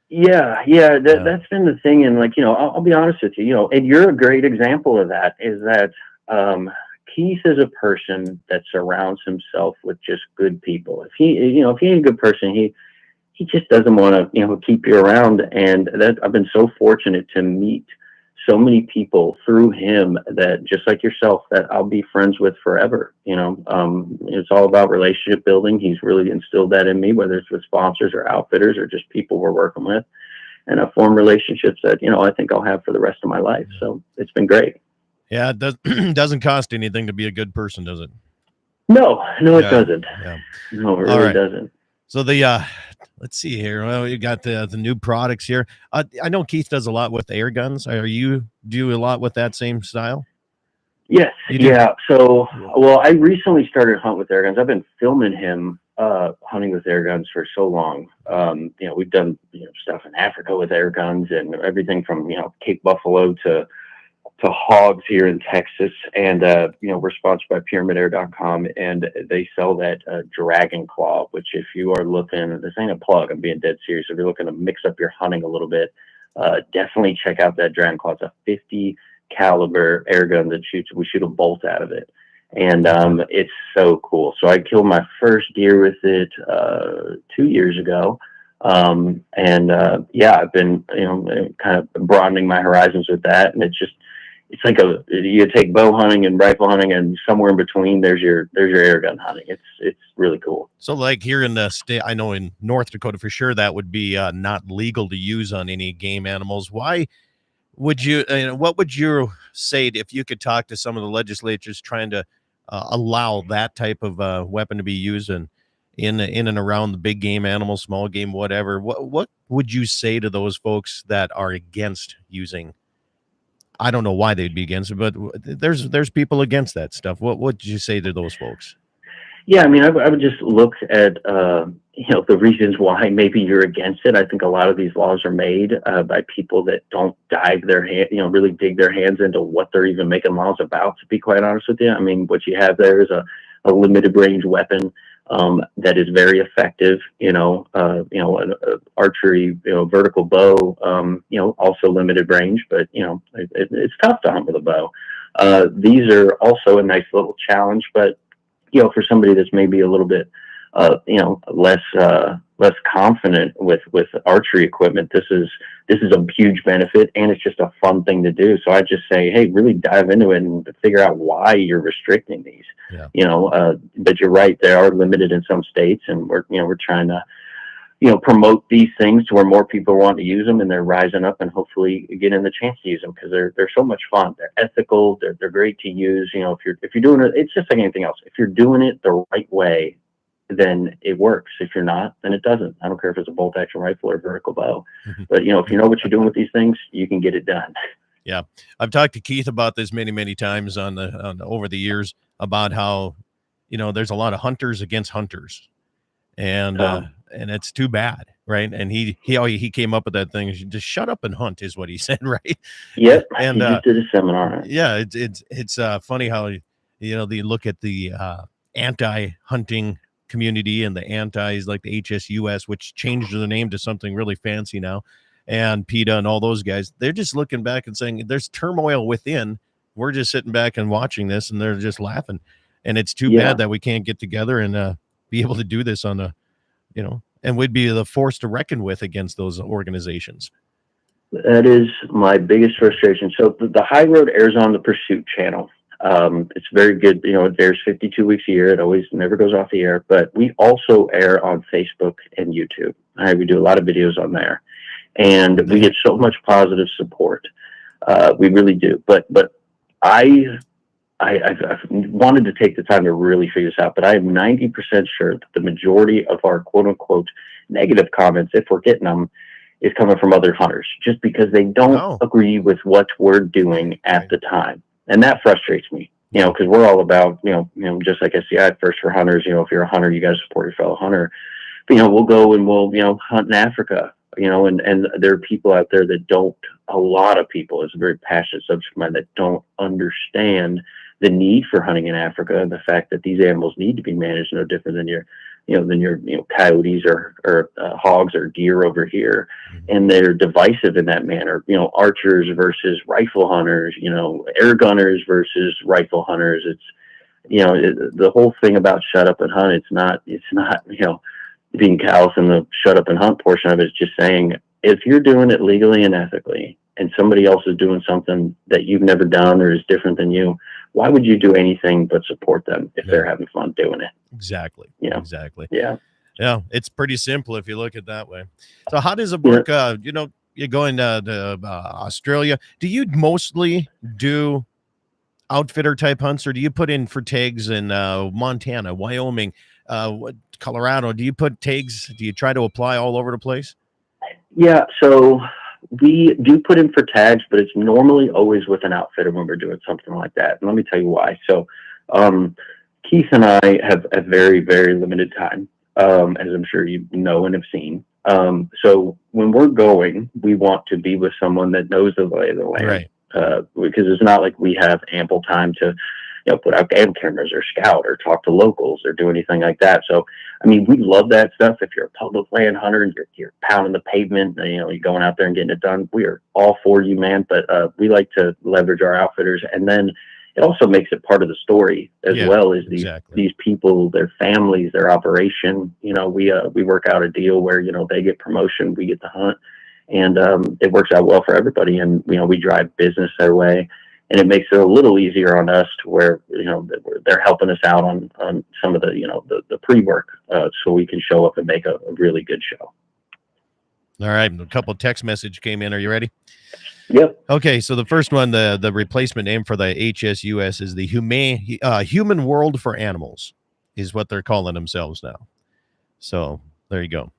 Yeah. That's been the thing. And I'll be honest with you, and you're a great example of that, is that Keith is a person that surrounds himself with just good people. If he ain't a good person, he just doesn't want to, keep you around. And that I've been so fortunate to meet so many people through him that, just like yourself, that I'll be friends with forever. It's all about relationship building. He's really instilled that in me, whether it's with sponsors or outfitters or just people we're working with. And I've formed relationships that, I think I'll have for the rest of my life. So it's been great. Yeah, it doesn't cost anything to be a good person, does it? No, it doesn't. Yeah. No, it really doesn't. So let's see here. Well, you got the new products here. I know Keith does a lot with air guns. Are you do a lot with that same style? Yes. Yeah. So, I recently started hunting with air guns. I've been filming him hunting with air guns for so long. We've done stuff in Africa with air guns, and everything from Cape Buffalo to hogs here in Texas. And we're sponsored by pyramidair.com, and they sell that Dragon Claw, which, if you are looking, this ain't a plug, I'm being dead serious, if you're looking to mix up your hunting a little bit, definitely check out that Dragon Claw. It's a 50 caliber air gun that we shoot a bolt out of it, and it's so cool. So I killed my first deer with it 2 years ago. I've been kind of broadening my horizons with that, and it's like you take bow hunting and rifle hunting, and somewhere in between there's your air gun hunting. It's really cool. So, like here in the state, I know in North Dakota for sure that would be not legal to use on any game animals. Why would you? What would you say if you could talk to some of the legislatures trying to allow that type of weapon to be used in and around the big game animal, small game, whatever. What would you say to those folks that are against using? I don't know why they'd be against it, but there's people against that stuff. What would you say to those folks? Yeah, I mean, I would just look at, the reasons why maybe you're against it. I think a lot of these laws are made by people that don't really dig their hands into what they're even making laws about, to be quite honest with you. I mean, what you have there is a limited range weapon that is very effective, an archery, vertical bow, also limited range, but, it's tough to hunt with a bow. These are also a nice little challenge, but for somebody that's maybe a little bit, less confident with archery equipment, this is a huge benefit, and it's just a fun thing to do. So I just say, hey, really dive into it and figure out why you're restricting these. Yeah. But you're right, they are limited in some states, and we're trying to promote these things to where more people want to use them, and they're rising up and hopefully getting the chance to use them because they're so much fun. They're ethical. They're great to use. If you're doing it, it's just like anything else. If you're doing it the right way, then it works. If you're not, then it doesn't. I don't care if it's a bolt action rifle or vertical bow, but if you know what you're doing with these things, you can get it done. Yeah, I've talked to Keith about this many times on over the years about how there's a lot of hunters against hunters, and it's too bad, right? And he came up with that thing. Just shut up and hunt is what he said, right? Yep. And he just did a seminar. Yeah, it's funny how they look at the anti-hunting community and the antis like the HSUS, which changed the name to something really fancy now, and PETA and all those guys. They're just looking back and saying there's turmoil within. We're just sitting back and watching this, and they're just laughing. And it's too bad that we can't get together and be able to do this on a and we'd be the force to reckon with against those organizations. That is my biggest frustration. So the High Road airs on the Pursuit channel. It's very good. It airs 52 weeks a year. It always never goes off the air, but we also air on Facebook and YouTube. We do a lot of videos on there, and we get so much positive support. We really do. But I've wanted to take the time to really figure this out, but I am 90% sure that the majority of our quote unquote negative comments, if we're getting them, is coming from other hunters just because they don't agree with what we're doing at the time. And that frustrates me, because we're all about, just like SCI First for Hunters, if you're a hunter, you got to support your fellow hunter. But, we'll go and we'll, hunt in Africa, and there are people out there that don't, a lot of people, it's a very passionate subject of mine, that don't understand the need for hunting in Africa and the fact that these animals need to be managed no different than your coyotes or hogs or deer over here. And they're divisive in that manner, archers versus rifle hunters, air gunners versus rifle hunters. It's, the whole thing about shut up and hunt. It's not, being callous in the shut up and hunt portion of it. It's just saying, if you're doing it legally and ethically and somebody else is doing something that you've never done or is different than you, why would you do anything but support them if they're having fun doing it? Exactly. Exactly. Yeah. Yeah. It's pretty simple if you look at it that way. So how does it work? You're going to Australia. Do you mostly do outfitter type hunts, or do you put in for tags in Montana, Wyoming, Colorado? Do you put tags? Do you try to apply all over the place? Yeah. So we do put in for tags, but it's normally always with an outfitter when we're doing something like that. And let me tell you why. So Keith and I have a very, very limited time, as I'm sure you know and have seen. So when we're going, we want to be with someone that knows the lay of the land. Right. Because it's not like we have ample time to put out game cameras or scout or talk to locals or do anything like that. So, I mean, we love that stuff. If you're a public land hunter and you're pounding the pavement, you're going out there and getting it done, we are all for you, man. But we like to leverage our outfitters. And then it also makes it part of the story as well as these people, their families, their operation. We work out a deal where, they get promotion, we get to hunt. And it works out well for everybody. And, we drive business their way. And it makes it a little easier on us to where, they're helping us out on some of the pre-work so we can show up and make a really good show. All right. A couple of text message came in. Are you ready? Yep. Okay. So the first one, the replacement name for the HSUS is the Human World for Animals is what they're calling themselves now. So there you go.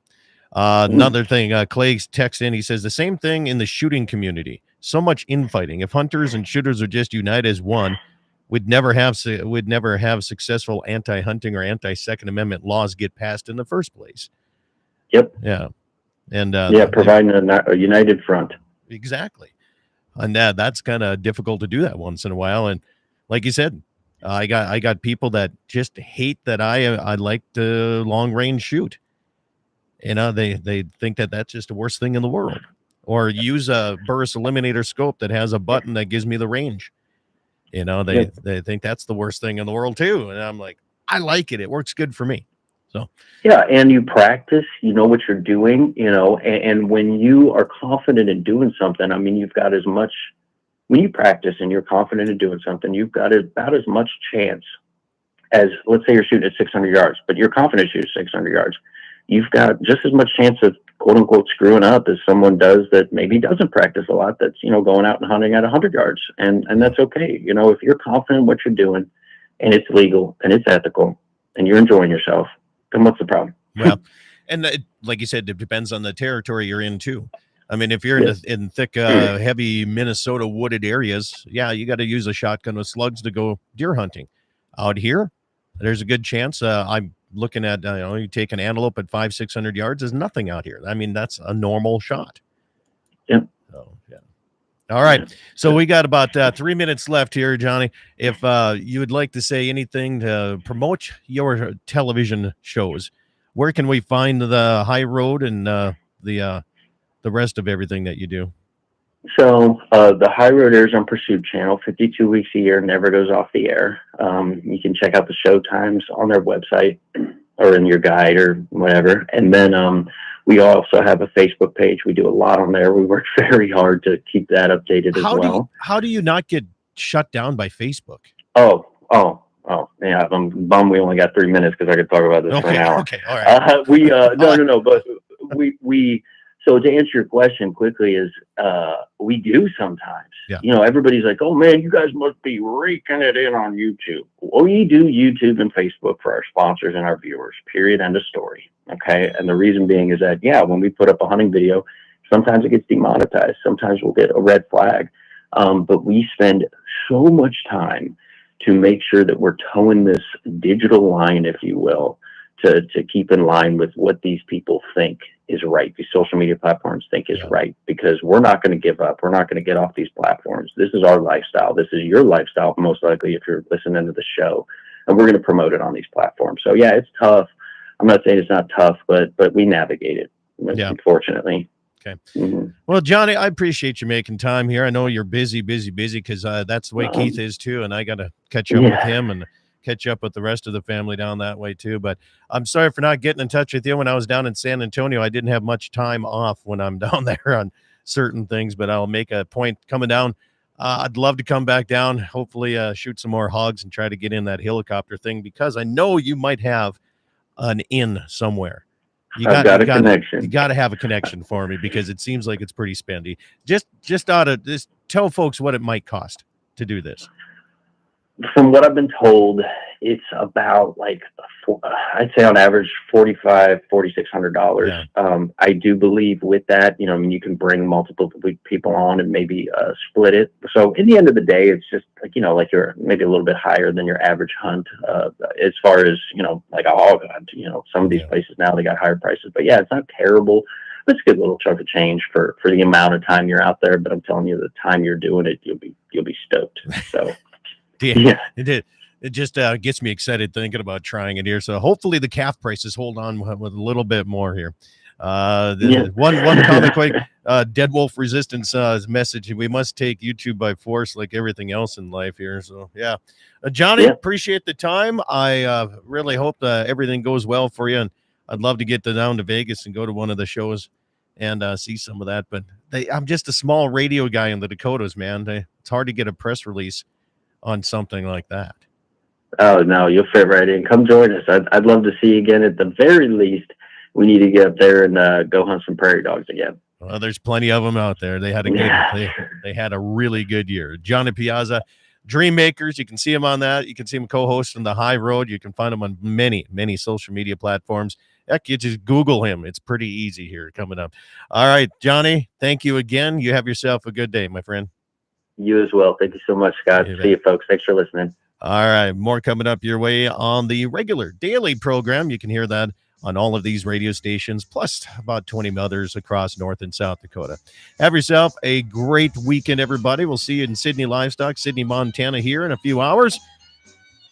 Another thing, Clay texts in. He says the same thing in the shooting community. So much infighting. If hunters and shooters would just unite as one, we'd never have successful anti-hunting or anti-Second Amendment laws get passed in the first place. Yep. Yeah, and providing a united front. Exactly, and that's kind of difficult to do that once in a while. And like you said, I got people that just hate that I like to long range shoot. They think that that's just the worst thing in the world. Or use a Burris Eliminator scope that has a button that gives me the range. They think that's the worst thing in the world too. And I'm like, I like it. It works good for me. So yeah, and you practice, you know what you're doing, and when you are confident in doing something, I mean, you've got as much, when you practice and you're confident in doing something, you've got about as much chance as, let's say you're shooting at 600 yards, but you're confident shooting 600 yards. You've got just as much chance of quote unquote screwing up as someone does that maybe doesn't practice a lot, that's, going out and hunting at 100 yards. And that's okay. If you're confident in what you're doing and it's legal and it's ethical and you're enjoying yourself, then what's the problem? Well, and like you said, it depends on the territory you're in too. I mean, if you're in thick, heavy Minnesota wooded areas, yeah, you got to use a shotgun with slugs to go deer hunting. Out here, there's a good chance. I'm looking at, you take an antelope at 500-600 yards is nothing out here. I mean, that's a normal shot. Yeah. So, yeah. All right. So we got about 3 minutes left here, Johnny. If you would like to say anything to promote your television shows, where can we find the High Road and the rest of everything that you do? So the High Road airs on Pursuit Channel 52 weeks a year, never goes off the air. You can check out the show times on their website or in your guide or whatever. And then we also have a Facebook page. We do a lot on there. We work very hard to keep that updated as well. How do you not get shut down by Facebook? Oh, yeah. I'm bummed we only got 3 minutes because I could talk about this for an hour. Okay, all right. No, but we so to answer your question quickly is we do sometimes. Yeah. Everybody's like, oh man, you guys must be raking it in on YouTube. We do YouTube and Facebook for our sponsors and our viewers, period, end of story. Okay. And the reason being is that, when we put up a hunting video, sometimes it gets demonetized. Sometimes we'll get a red flag. But we spend so much time to make sure that we're towing this digital line, if you will, to keep in line with what these people think is right. These social media platforms think is right, because we're not going to give up. We're not going to get off these platforms. This is our lifestyle. This is your lifestyle, most likely, if you're listening to the show, and we're going to promote it on these platforms. So yeah, it's tough. I'm not saying it's not tough, but we navigate it, unfortunately. Okay. Mm-hmm. Well, Johnny, I appreciate you making time here. I know you're busy, because that's the way Keith is too, and I got to catch up with him and catch up with the rest of the family down that way too. But I'm sorry for not getting in touch with you when I was down in San Antonio. I didn't have much time off when I'm down there on certain things, but I'll make a point coming down. I'd love to come back down, hopefully shoot some more hogs and try to get in that helicopter thing, because I know you might have an in somewhere. I've got a connection. You got to have a connection for me, because it seems like it's pretty spendy. Just tell folks what it might cost to do this. From what I've been told, it's about I'd say on average $4,500-$4,600. Yeah. I do believe with that, you can bring multiple people on and maybe split it. So in the end of the day, it's just like you're maybe a little bit higher than your average hunt as far as like a hog hunt. Some of these places now, they got higher prices, but yeah, it's not terrible. It's a good little chunk of change for the amount of time you're out there. But I'm telling you, the time you're doing it, you'll be stoked. So. Yeah, it did. It just gets me excited thinking about trying it here. So hopefully the calf prices hold on with a little bit more here. One comment quick, Dead Wolf Resistance message. We must take YouTube by force like everything else in life here. So yeah, Johnny, appreciate the time. I really hope everything goes well for you. And I'd love to get down to Vegas and go to one of the shows and see some of that. But I'm just a small radio guy in the Dakotas, man. It's hard to get a press release on something like that. Oh no, you'll fit right in. Come join us. I'd love to see you again. At the very least, we need to get up there and go hunt some prairie dogs again. Well, there's plenty of them out there. They had a good, they had a really good year. Johnny Piazza, Dream Makers. You can see him on that. You can see him co-hosting the High Road. You can find him on many social media platforms. Heck, you just Google him. It's pretty easy here coming up. All right, Johnny, thank you again. You have yourself a good day, my friend. You as well. Thank you so much, Scott. You bet. See you, folks. Thanks for listening. All right, more coming up your way on the regular daily program. You can hear that on all of these radio stations, plus about 20 others across North and South Dakota. Have yourself a great weekend, everybody. We'll see you in Sydney Livestock, Sydney, Montana here in a few hours.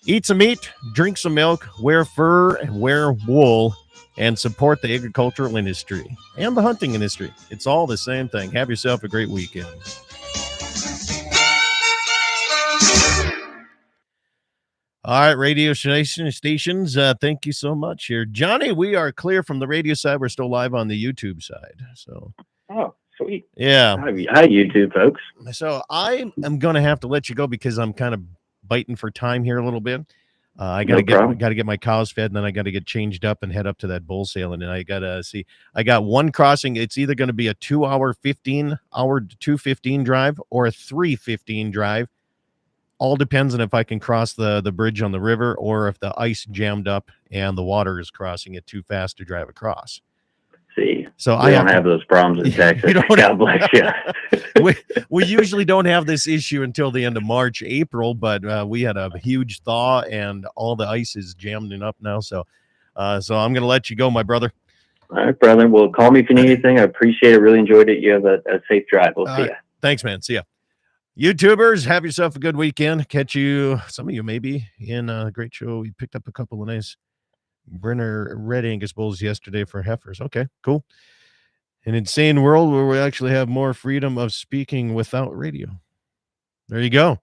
Eat some meat, drink some milk, wear fur and wear wool, and support the agricultural industry and the hunting industry. It's all the same thing. Have yourself a great weekend. All right, radio stations, thank you so much here. Johnny, we are clear from the radio side. We're still live on the YouTube side. So, Oh, sweet. yeah. Hi, YouTube, folks. So I am going to have to let you go because I'm kind of biting for time here a little bit. I got to get my cows fed, and then I got to get changed up and head up to that bull sale. And then I got to see, I got one crossing. It's either going to be a 2:15 drive or a 3:15 drive. All depends on if I can cross the bridge on the river or if the ice jammed up and the water is crossing it too fast to drive across. See, so I don't have those problems in Texas. God bless you. we usually don't have this issue until the end of March, April, but we had a huge thaw and all the ice is jammed up now. So I'm going to let you go, my brother. All right, brother. Well, call me if you need anything. I appreciate it. Really enjoyed it. You have a safe drive. We'll see you. Thanks, man. See ya. YouTubers, have yourself a good weekend. Catch you, some of you maybe, in a great show. We picked up a couple of nice Brenner Red Angus bulls yesterday for heifers. Okay, cool. An insane world where we actually have more freedom of speaking without radio. There you go.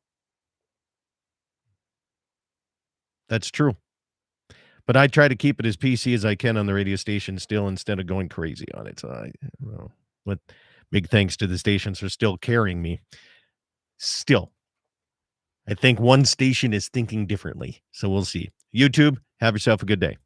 That's true. But I try to keep it as PC as I can on the radio station still instead of going crazy on it. So but big thanks to the stations for still carrying me. Still, I think one station is thinking differently. So we'll see. YouTube, have yourself a good day.